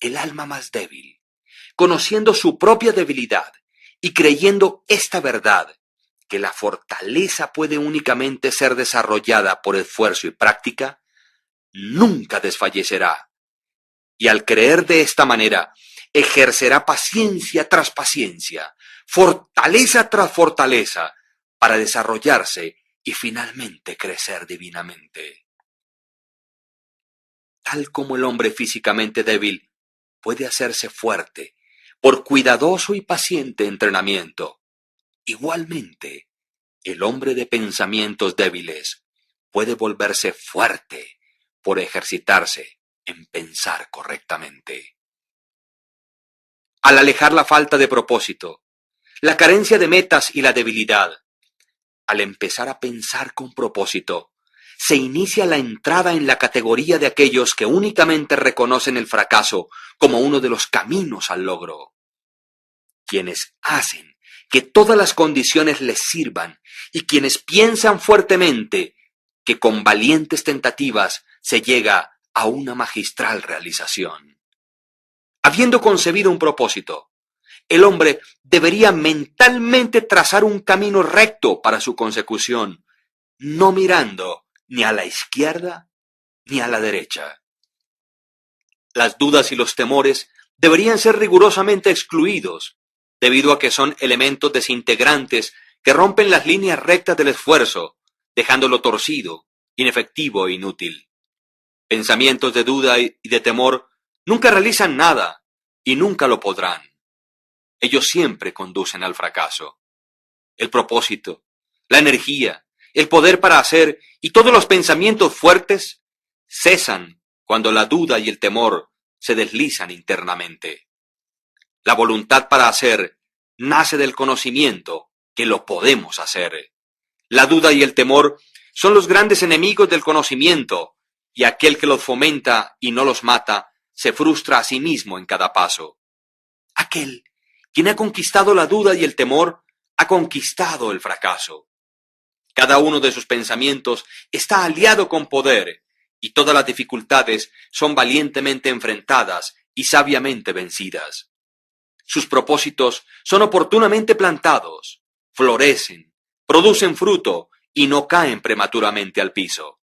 El alma más débil, conociendo su propia debilidad y creyendo esta verdad, que la fortaleza puede únicamente ser desarrollada por esfuerzo y práctica, nunca desfallecerá. Y al creer de esta manera, ejercerá paciencia tras paciencia, fortaleza tras fortaleza, para desarrollarse y finalmente crecer divinamente. Tal como el hombre físicamente débil puede hacerse fuerte por cuidadoso y paciente entrenamiento, igualmente, el hombre de pensamientos débiles puede volverse fuerte por ejercitarse en pensar correctamente. Al alejar la falta de propósito, la carencia de metas y la debilidad, al empezar a pensar con propósito, se inicia la entrada en la categoría de aquellos que únicamente reconocen el fracaso como uno de los caminos al logro. Quienes hacen que todas las condiciones les sirvan y quienes piensan fuertemente que con valientes tentativas se llega a una magistral realización. Habiendo concebido un propósito, el hombre debería mentalmente trazar un camino recto para su consecución, no mirando ni a la izquierda ni a la derecha. Las dudas y los temores deberían ser rigurosamente excluidos, debido a que son elementos desintegrantes que rompen las líneas rectas del esfuerzo, dejándolo torcido, inefectivo e inútil. Pensamientos de duda y de temor nunca realizan nada y nunca lo podrán. Ellos siempre conducen al fracaso. El propósito, la energía, el poder para hacer y todos los pensamientos fuertes cesan cuando la duda y el temor se deslizan internamente. La voluntad para hacer nace del conocimiento que lo podemos hacer. La duda y el temor son los grandes enemigos del conocimiento, y aquel que los fomenta y no los mata se frustra a sí mismo en cada paso. Aquel quien ha conquistado la duda y el temor ha conquistado el fracaso. Cada uno de sus pensamientos está aliado con poder, y todas las dificultades son valientemente enfrentadas y sabiamente vencidas. Sus propósitos son oportunamente plantados, florecen, producen fruto y no caen prematuramente al piso.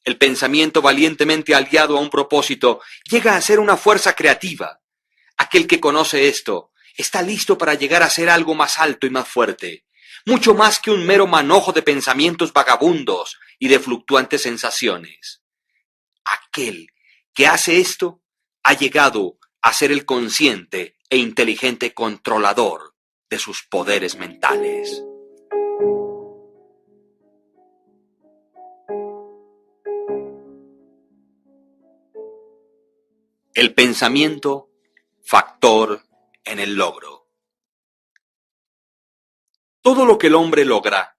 El pensamiento valientemente aliado a un propósito llega a ser una fuerza creativa. Aquel que conoce esto está listo para llegar a ser algo más alto y más fuerte, mucho más que un mero manojo de pensamientos vagabundos y de fluctuantes sensaciones. Aquel que hace esto ha llegado a ser el consciente e inteligente controlador de sus poderes mentales. El pensamiento, factor en el logro. Todo lo que el hombre logra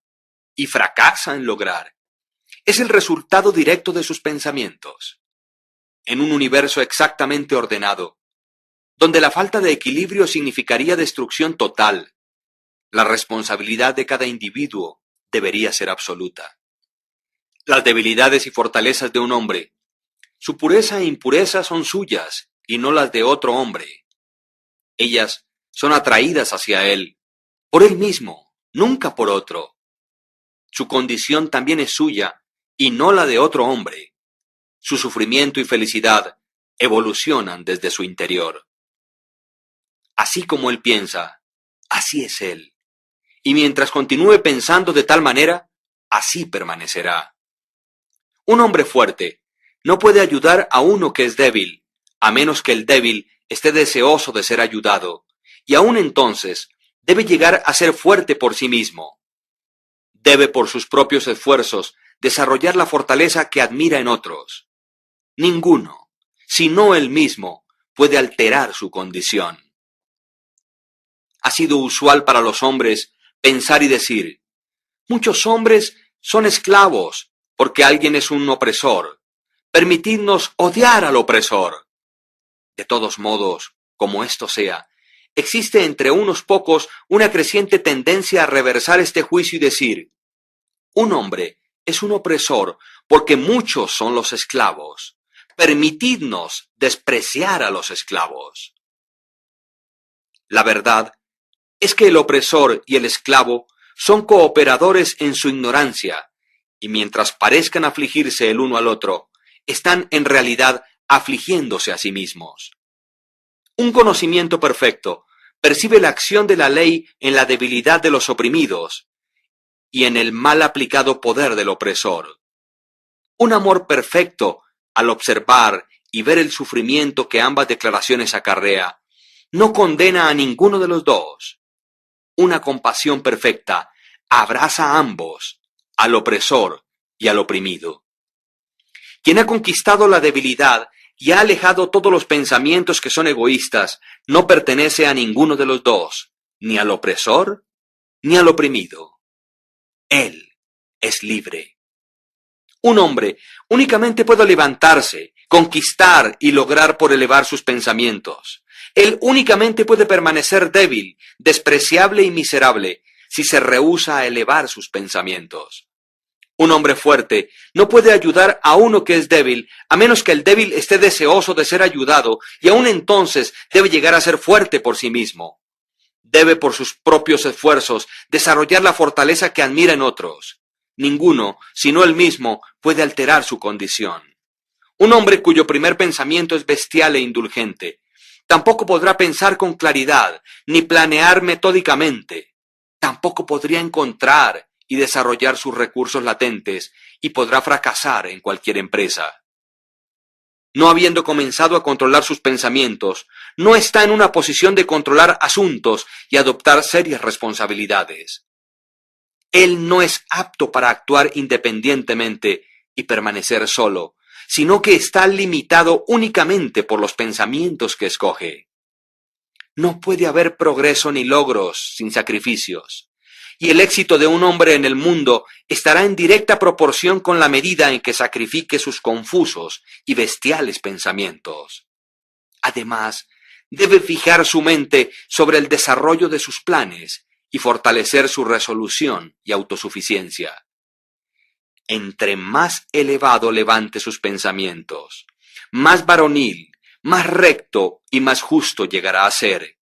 y fracasa en lograr es el resultado directo de sus pensamientos. En un universo exactamente ordenado, donde la falta de equilibrio significaría destrucción total, la responsabilidad de cada individuo debería ser absoluta. Las debilidades y fortalezas de un hombre, su pureza e impureza son suyas y no las de otro hombre. Ellas son atraídas hacia él, por él mismo, nunca por otro. Su condición también es suya y no la de otro hombre. Su sufrimiento y felicidad evolucionan desde su interior. Así como él piensa, así es él. Y mientras continúe pensando de tal manera, así permanecerá. Un hombre fuerte no puede ayudar a uno que es débil, a menos que el débil esté deseoso de ser ayudado, y aún entonces debe llegar a ser fuerte por sí mismo. Debe por sus propios esfuerzos desarrollar la fortaleza que admira en otros. Ninguno, sino él mismo, puede alterar su condición. Ha sido usual para los hombres pensar y decir: muchos hombres son esclavos porque alguien es un opresor. Permitidnos odiar al opresor. De todos modos, como esto sea, existe entre unos pocos una creciente tendencia a reversar este juicio y decir: un hombre es un opresor porque muchos son los esclavos. Permitidnos despreciar a los esclavos. La verdad es que el opresor y el esclavo son cooperadores en su ignorancia, y mientras parezcan afligirse el uno al otro, están en realidad afligiéndose a sí mismos. Un conocimiento perfecto percibe la acción de la ley en la debilidad de los oprimidos y en el mal aplicado poder del opresor. Un amor perfecto, al observar y ver el sufrimiento que ambas declaraciones acarrea, no condena a ninguno de los dos. Una compasión perfecta abraza a ambos, al opresor y al oprimido. Quien ha conquistado la debilidad y ha alejado todos los pensamientos que son egoístas, no pertenece a ninguno de los dos, ni al opresor ni al oprimido. Él es libre. Un hombre únicamente puede levantarse, conquistar y lograr por elevar sus pensamientos. Él únicamente puede permanecer débil, despreciable y miserable si se rehúsa a elevar sus pensamientos. Un hombre fuerte no puede ayudar a uno que es débil, a menos que el débil esté deseoso de ser ayudado, y aún entonces debe llegar a ser fuerte por sí mismo. Debe por sus propios esfuerzos desarrollar la fortaleza que admira en otros. Ninguno, sino él mismo, puede alterar su condición. Un hombre cuyo primer pensamiento es bestial e indulgente, tampoco podrá pensar con claridad, ni planear metódicamente. Tampoco podría encontrar y desarrollar sus recursos latentes, y podrá fracasar en cualquier empresa. No habiendo comenzado a controlar sus pensamientos, no está en una posición de controlar asuntos y adoptar serias responsabilidades. Él no es apto para actuar independientemente y permanecer solo, sino que está limitado únicamente por los pensamientos que escoge. No puede haber progreso ni logros sin sacrificios. Y el éxito de un hombre en el mundo estará en directa proporción con la medida en que sacrifique sus confusos y bestiales pensamientos. Además, debe fijar su mente sobre el desarrollo de sus planes y fortalecer su resolución y autosuficiencia. Entre más elevado levante sus pensamientos, más varonil, más recto y más justo llegará a ser.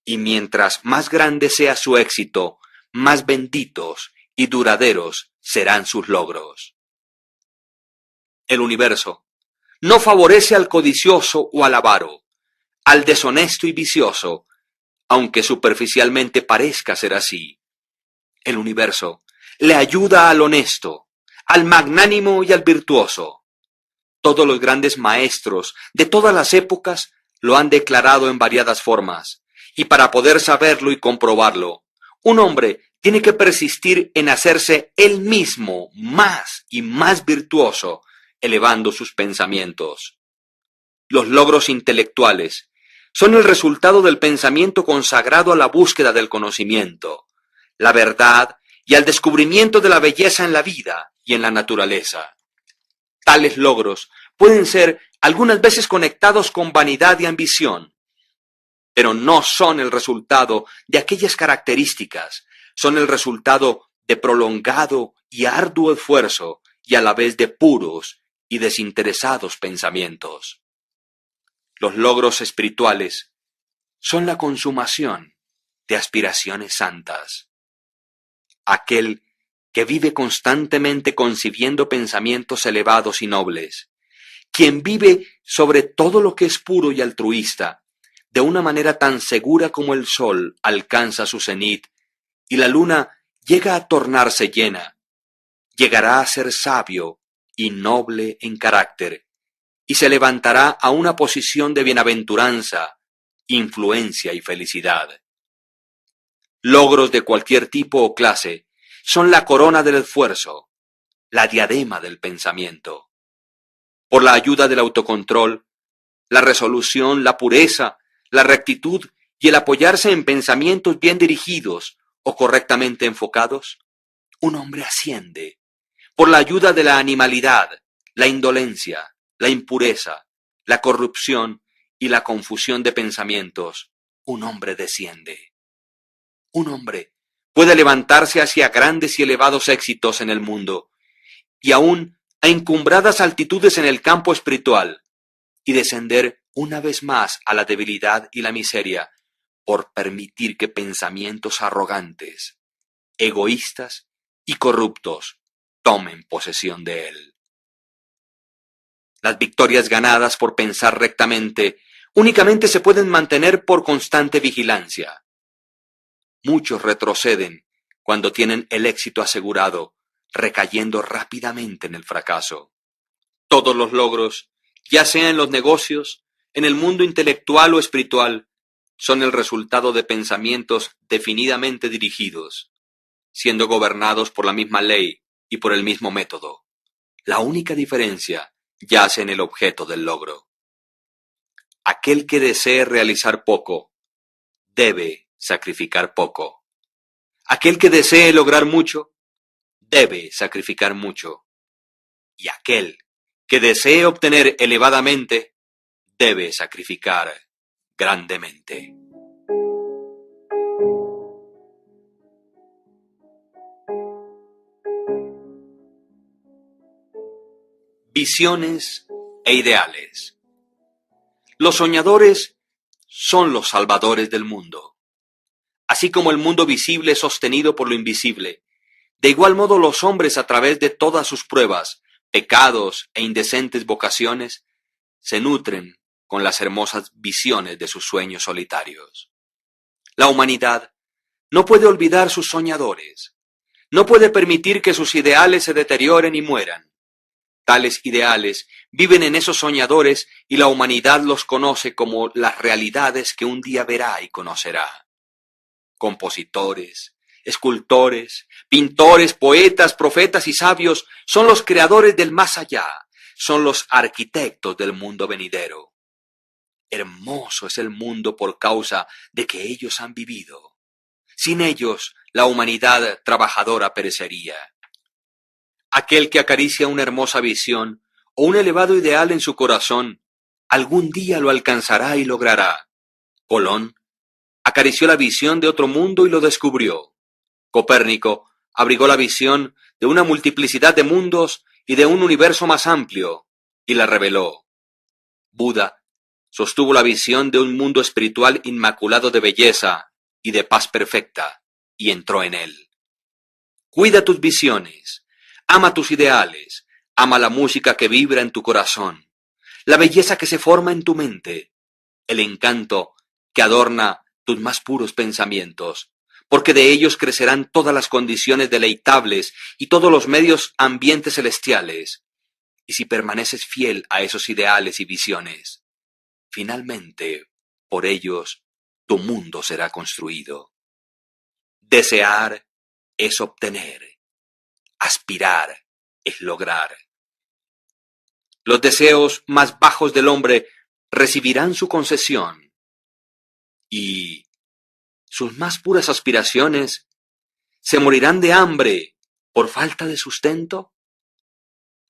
Y mientras más grande sea su éxito, más benditos y duraderos serán sus logros. El universo no favorece al codicioso o al avaro, al deshonesto y vicioso, aunque superficialmente parezca ser así. El universo le ayuda al honesto, al magnánimo y al virtuoso. Todos los grandes maestros de todas las épocas lo han declarado en variadas formas, y para poder saberlo y comprobarlo, un hombre tiene que persistir en hacerse él mismo más y más virtuoso, elevando sus pensamientos. Los logros intelectuales son el resultado del pensamiento consagrado a la búsqueda del conocimiento, la verdad y al descubrimiento de la belleza en la vida y en la naturaleza. Tales logros pueden ser algunas veces conectados con vanidad y ambición, pero no son el resultado de aquellas características, son el resultado de prolongado y arduo esfuerzo y a la vez de puros y desinteresados pensamientos. Los logros espirituales son la consumación de aspiraciones santas. Aquel que vive constantemente concibiendo pensamientos elevados y nobles, quien vive sobre todo lo que es puro y altruista, de una manera tan segura como el sol alcanza su cenit y la luna llega a tornarse llena, llegará a ser sabio y noble en carácter, y se levantará a una posición de bienaventuranza, influencia y felicidad. Logros de cualquier tipo o clase son la corona del esfuerzo, la diadema del pensamiento. Por la ayuda del autocontrol, la resolución, la pureza, la rectitud y el apoyarse en pensamientos bien dirigidos o correctamente enfocados, un hombre asciende. Por la ayuda de la animalidad, la indolencia, la impureza, la corrupción y la confusión de pensamientos, un hombre desciende. Un hombre puede levantarse hacia grandes y elevados éxitos en el mundo, y aún a encumbradas altitudes en el campo espiritual, y descender una vez más a la debilidad y la miseria, por permitir que pensamientos arrogantes, egoístas y corruptos tomen posesión de él. Las victorias ganadas por pensar rectamente únicamente se pueden mantener por constante vigilancia. Muchos retroceden cuando tienen el éxito asegurado, recayendo rápidamente en el fracaso. Todos los logros, ya sea en los negocios, en el mundo intelectual o espiritual, son el resultado de pensamientos definidamente dirigidos, siendo gobernados por la misma ley y por el mismo método. La única diferencia yace en el objeto del logro. Aquel que desee realizar poco, debe sacrificar poco. Aquel que desee lograr mucho, debe sacrificar mucho. Y aquel que desee obtener elevadamente, debe sacrificar grandemente. Visiones e ideales. Los soñadores son los salvadores del mundo. Así como el mundo visible es sostenido por lo invisible, de igual modo los hombres a través de todas sus pruebas, pecados e indecentes vocaciones, se nutren con las hermosas visiones de sus sueños solitarios. La humanidad no puede olvidar sus soñadores, no puede permitir que sus ideales se deterioren y mueran. Tales ideales viven en esos soñadores y la humanidad los conoce como las realidades que un día verá y conocerá. Compositores, escultores, pintores, poetas, profetas y sabios son los creadores del más allá, son los arquitectos del mundo venidero. Hermoso es el mundo por causa de que ellos han vivido. Sin ellos, la humanidad trabajadora perecería. Aquel que acaricia una hermosa visión o un elevado ideal en su corazón, algún día lo alcanzará y logrará. Colón acarició la visión de otro mundo y lo descubrió. Copérnico abrigó la visión de una multiplicidad de mundos y de un universo más amplio, y la reveló. Buda sostuvo la visión de un mundo espiritual inmaculado de belleza y de paz perfecta, y entró en él. Cuida tus visiones, ama tus ideales, ama la música que vibra en tu corazón, la belleza que se forma en tu mente, el encanto que adorna tus más puros pensamientos, porque de ellos crecerán todas las condiciones deleitables y todos los medios ambientes celestiales. Y si permaneces fiel a esos ideales y visiones, finalmente, por ellos, tu mundo será construido. Desear es obtener, aspirar es lograr. Los deseos más bajos del hombre recibirán su concesión, y sus más puras aspiraciones se morirán de hambre por falta de sustento.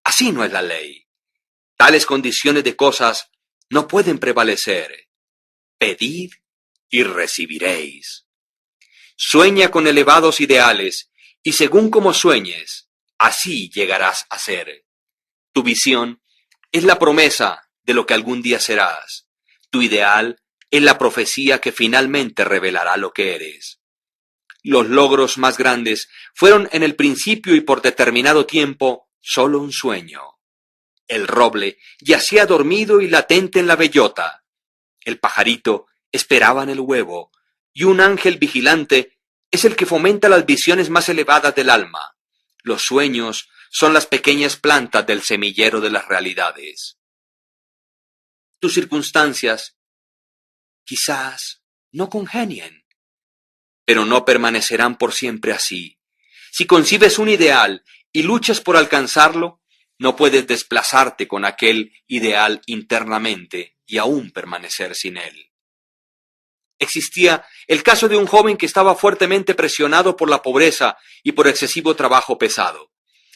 Así no es la ley. Tales condiciones de cosas no pueden prevalecer. Pedid y recibiréis. Sueña con elevados ideales, y según como sueñes, así llegarás a ser. Tu visión es la promesa de lo que algún día serás. Tu ideal es la profecía que finalmente revelará lo que eres. Los logros más grandes fueron en el principio y por determinado tiempo solo un sueño. El roble yacía dormido y latente en la bellota. El pajarito esperaba en el huevo, y un ángel vigilante es el que fomenta las visiones más elevadas del alma. Los sueños son las pequeñas plantas del semillero de las realidades. Tus circunstancias quizás no congenien, pero no permanecerán por siempre así. Si concibes un ideal y luchas por alcanzarlo, no puedes desplazarte con aquel ideal internamente y aún permanecer sin él. Existía el caso de un joven que estaba fuertemente presionado por la pobreza y por excesivo trabajo pesado.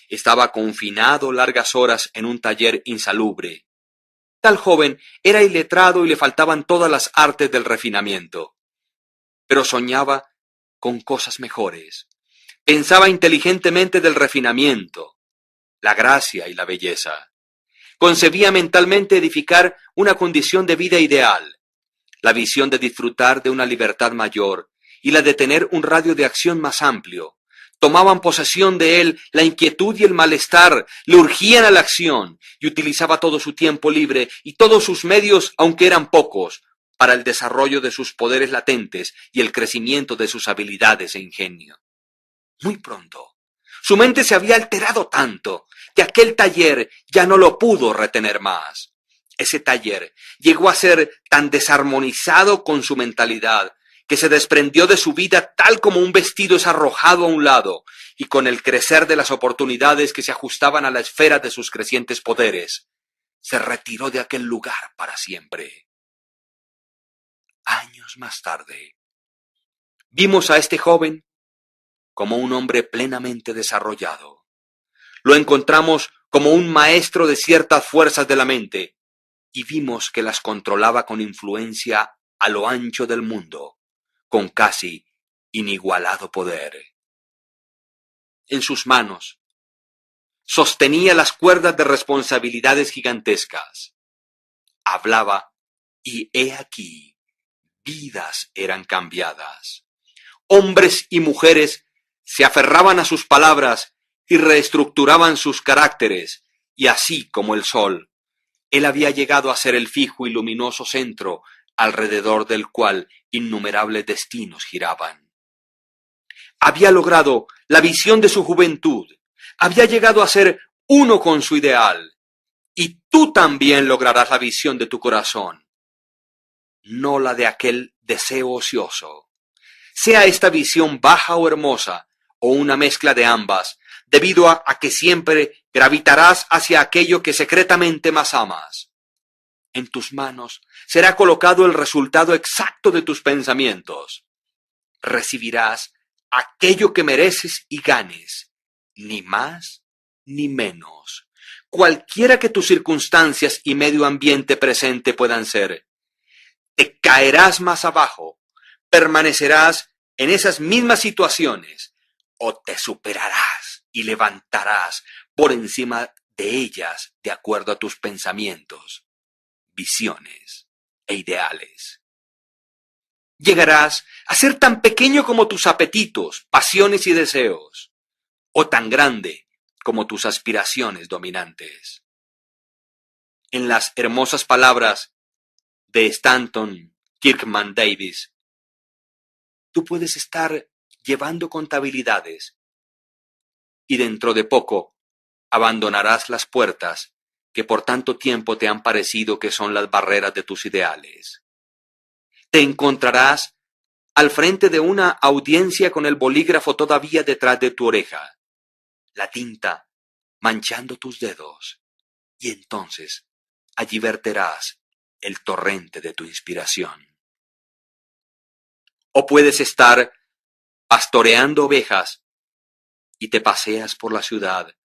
Estaba confinado largas horas en un taller insalubre. Tal joven era iletrado y le faltaban todas las artes del refinamiento. Pero soñaba con cosas mejores. Pensaba inteligentemente del refinamiento, la gracia y la belleza. Concebía mentalmente edificar una condición de vida ideal, la visión de disfrutar de una libertad mayor y la de tener un radio de acción más amplio. Tomaban posesión de él la inquietud y el malestar, le urgían a la acción y utilizaba todo su tiempo libre y todos sus medios, aunque eran pocos, para el desarrollo de sus poderes latentes y el crecimiento de sus habilidades e ingenio. Muy pronto, su mente se había alterado tanto que aquel taller ya no lo pudo retener más. Ese taller llegó a ser tan desarmonizado con su mentalidad que se desprendió de su vida tal como un vestido es arrojado a un lado, y con el crecer de las oportunidades que se ajustaban a la esfera de sus crecientes poderes, se retiró de aquel lugar para siempre. Años más tarde, vimos a este joven como un hombre plenamente desarrollado. Lo encontramos como un maestro de ciertas fuerzas de la mente, y vimos que las controlaba con influencia a lo ancho del mundo, con casi inigualado poder. En sus manos sostenía las cuerdas de responsabilidades gigantescas. Hablaba, y he aquí, vidas eran cambiadas. Hombres y mujeres se aferraban a sus palabras y reestructuraban sus caracteres, y así como el sol, él había llegado a ser el fijo y luminoso centro alrededor del cual innumerables destinos giraban. Había logrado la visión de su juventud, había llegado a ser uno con su ideal, y tú también lograrás la visión de tu corazón, no la de aquel deseo ocioso. Sea esta visión baja o hermosa, o una mezcla de ambas, debido a que siempre gravitarás hacia aquello que secretamente más amas. en tus manos será colocado el resultado exacto de tus pensamientos. Recibirás aquello que mereces y ganes, ni más ni menos, cualquiera que tus circunstancias y medio ambiente presente puedan ser. Te caerás más abajo, permanecerás en esas mismas situaciones, o te superarás y levantarás por encima de ellas de acuerdo a tus pensamientos, visiones e ideales. Llegarás a ser tan pequeño como tus apetitos, pasiones y deseos, o tan grande como tus aspiraciones dominantes. En las hermosas palabras de Stanton Kirkman Davis, tú puedes estar llevando contabilidades y dentro de poco abandonarás las puertas que por tanto tiempo te han parecido que son las barreras de tus ideales. Te encontrarás al frente de una audiencia con el bolígrafo todavía detrás de tu oreja, la tinta manchando tus dedos, y entonces allí verterás el torrente de tu inspiración. O puedes estar pastoreando ovejas y te paseas por la ciudad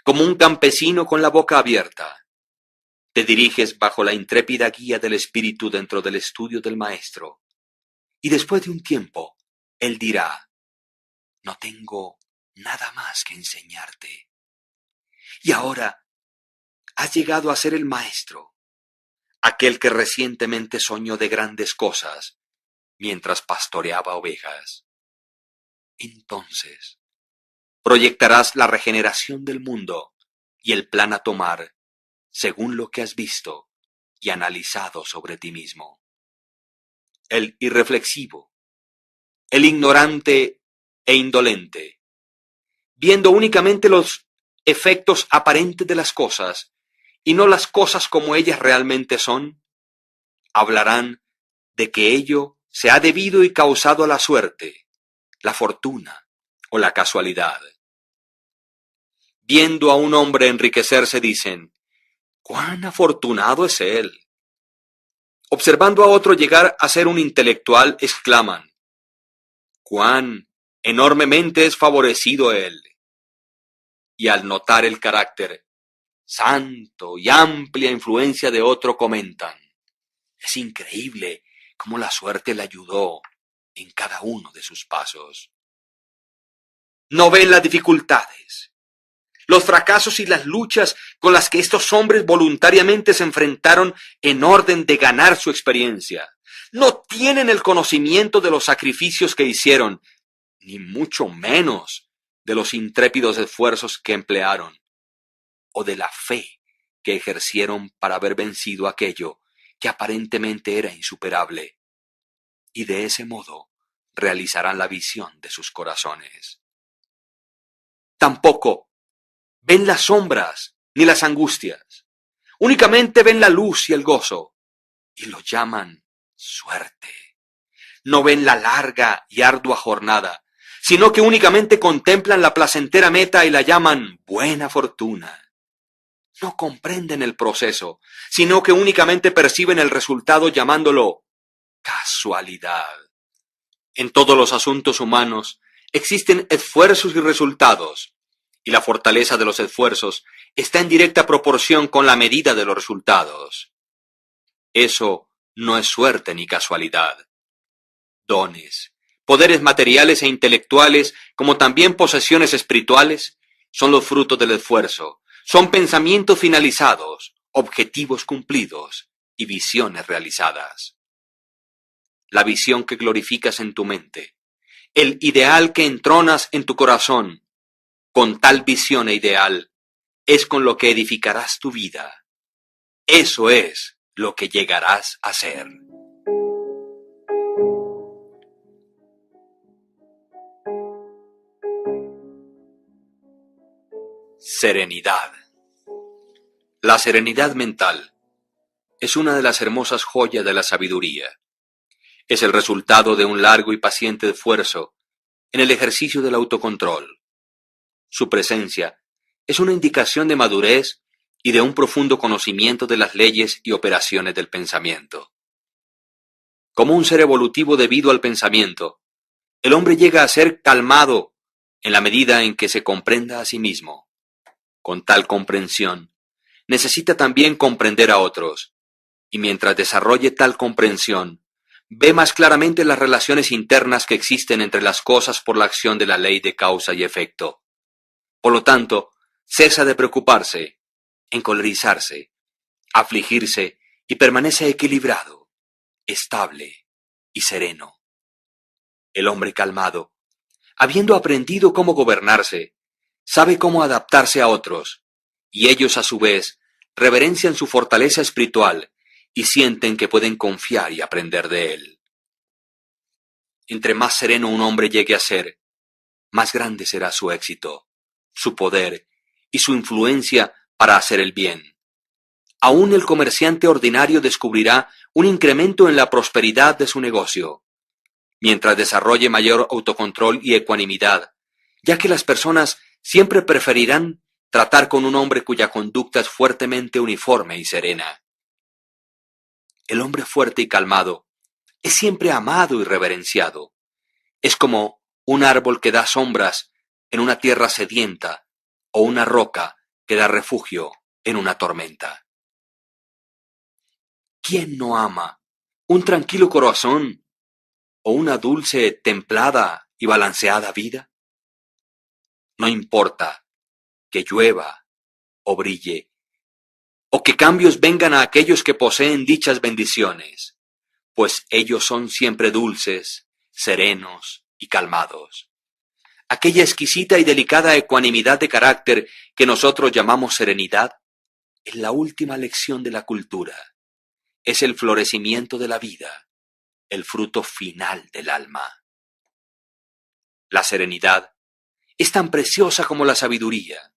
como un campesino con la boca abierta. Te diriges bajo la intrépida guía del espíritu dentro del estudio del maestro, y después de un tiempo, él dirá: no tengo nada más que enseñarte. Y ahora has llegado a ser el maestro, aquel que recientemente soñó de grandes cosas mientras pastoreaba ovejas. Entonces, proyectarás la regeneración del mundo y el plan a tomar según lo que has visto y analizado sobre ti mismo. El irreflexivo, el ignorante e indolente, viendo únicamente los efectos aparentes de las cosas y no las cosas como ellas realmente son, hablarán de que ello se ha debido y causado a la suerte, la fortuna o la casualidad. Viendo a un hombre enriquecerse dicen: ¡cuán afortunado es él! Observando a otro llegar a ser un intelectual, exclaman: ¡cuán enormemente es favorecido él! Y al notar el carácter santo y amplia influencia de otro, comentan: es increíble cómo la suerte le ayudó en cada uno de sus pasos. No ven las dificultades, los fracasos y las luchas con las que estos hombres voluntariamente se enfrentaron en orden de ganar su experiencia. No tienen el conocimiento de los sacrificios que hicieron, ni mucho menos de los intrépidos esfuerzos que emplearon, o de la fe que ejercieron para haber vencido aquello que aparentemente era insuperable, y de ese modo realizarán la visión de sus corazones. Tampoco ven las sombras ni las angustias, únicamente ven la luz y el gozo, y lo llaman suerte. No ven la larga y ardua jornada, sino que únicamente contemplan la placentera meta y la llaman buena fortuna. No comprenden el proceso, sino que únicamente perciben el resultado llamándolo casualidad. En todos los asuntos humanos existen esfuerzos y resultados, y la fortaleza de los esfuerzos está en directa proporción con la medida de los resultados. Eso no es suerte ni casualidad. Dones, poderes materiales e intelectuales, como también posesiones espirituales, son los frutos del esfuerzo, son pensamientos finalizados, objetivos cumplidos y visiones realizadas. La visión que glorificas en tu mente, el ideal que entronas en tu corazón, con tal visión e ideal, es con lo que edificarás tu vida. Eso es lo que llegarás a ser. Serenidad. La serenidad mental es una de las hermosas joyas de la sabiduría. Es el resultado de un largo y paciente esfuerzo en el ejercicio del autocontrol. Su presencia es una indicación de madurez y de un profundo conocimiento de las leyes y operaciones del pensamiento. Como un ser evolutivo debido al pensamiento, el hombre llega a ser calmado en la medida en que se comprenda a sí mismo. Con tal comprensión, necesita también comprender a otros, y mientras desarrolle tal comprensión, ve más claramente las relaciones internas que existen entre las cosas por la acción de la ley de causa y efecto. Por lo tanto, cesa de preocuparse, encolerizarse, afligirse y permanece equilibrado, estable y sereno. El hombre calmado, habiendo aprendido cómo gobernarse, sabe cómo adaptarse a otros, y ellos a su vez reverencian su fortaleza espiritual y sienten que pueden confiar y aprender de él. Entre más sereno un hombre llegue a ser, más grande será su éxito, su poder y su influencia para hacer el bien. Aún el comerciante ordinario descubrirá un incremento en la prosperidad de su negocio, mientras desarrolle mayor autocontrol y ecuanimidad, ya que las personas siempre preferirán tratar con un hombre cuya conducta es fuertemente uniforme y serena. El hombre fuerte y calmado es siempre amado y reverenciado. Es como un árbol que da sombras en una tierra sedienta o una roca que da refugio en una tormenta. ¿Quién no ama un tranquilo corazón o una dulce, templada y balanceada vida? No importa que llueva o brille, o que cambios vengan a aquellos que poseen dichas bendiciones, pues ellos son siempre dulces, serenos y calmados. Aquella exquisita y delicada ecuanimidad de carácter que nosotros llamamos serenidad es la última lección de la cultura, es el florecimiento de la vida, el fruto final del alma. La serenidad es tan preciosa como la sabiduría,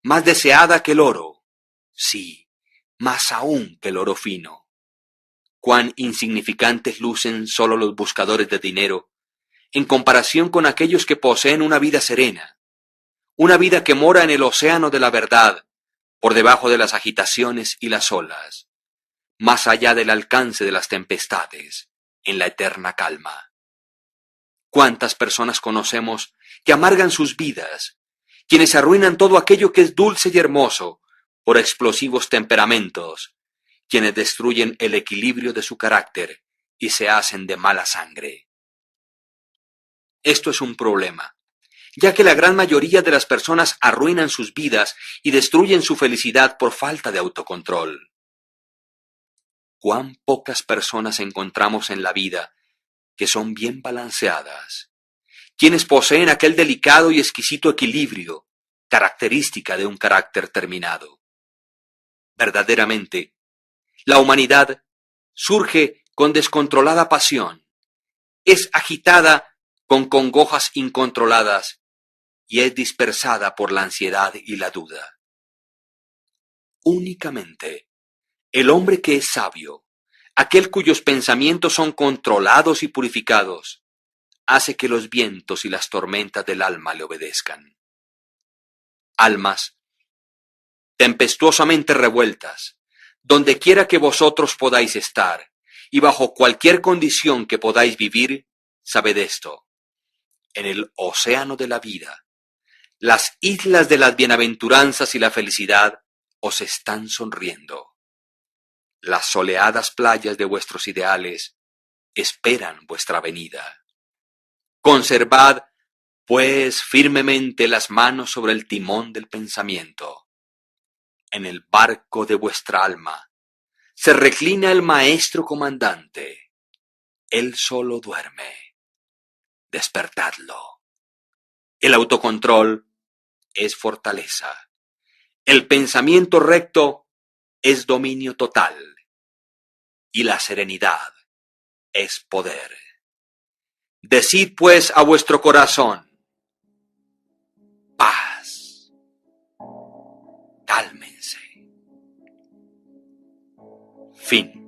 más deseada que el oro, sí, más aún que el oro fino. Cuán insignificantes lucen solo los buscadores de dinero en comparación con aquellos que poseen una vida serena, una vida que mora en el océano de la verdad, por debajo de las agitaciones y las olas, más allá del alcance de las tempestades, en la eterna calma. ¿Cuántas personas conocemos que amargan sus vidas, quienes arruinan todo aquello que es dulce y hermoso por explosivos temperamentos, quienes destruyen el equilibrio de su carácter y se hacen de mala sangre? Esto es un problema, ya que la gran mayoría de las personas arruinan sus vidas y destruyen su felicidad por falta de autocontrol. Cuán pocas personas encontramos en la vida que son bien balanceadas, quienes poseen aquel delicado y exquisito equilibrio, característica de un carácter terminado. Verdaderamente, la humanidad surge con descontrolada pasión, es agitada con congojas incontroladas y es dispersada por la ansiedad y la duda. Únicamente el hombre que es sabio, aquel cuyos pensamientos son controlados y purificados, hace que los vientos y las tormentas del alma le obedezcan. Almas tempestuosamente revueltas, donde quiera que vosotros podáis estar, y bajo cualquier condición que podáis vivir, sabed esto: en el océano de la vida, las islas de las bienaventuranzas y la felicidad os están sonriendo. Las soleadas playas de vuestros ideales esperan vuestra venida. Conservad, pues, firmemente las manos sobre el timón del pensamiento. En el barco de vuestra alma se reclina el maestro comandante. Él solo duerme. Despertadlo. El autocontrol es fortaleza. El pensamiento recto es dominio total. Y la serenidad es poder. Decid pues a vuestro corazón: paz, cálmense. Fin.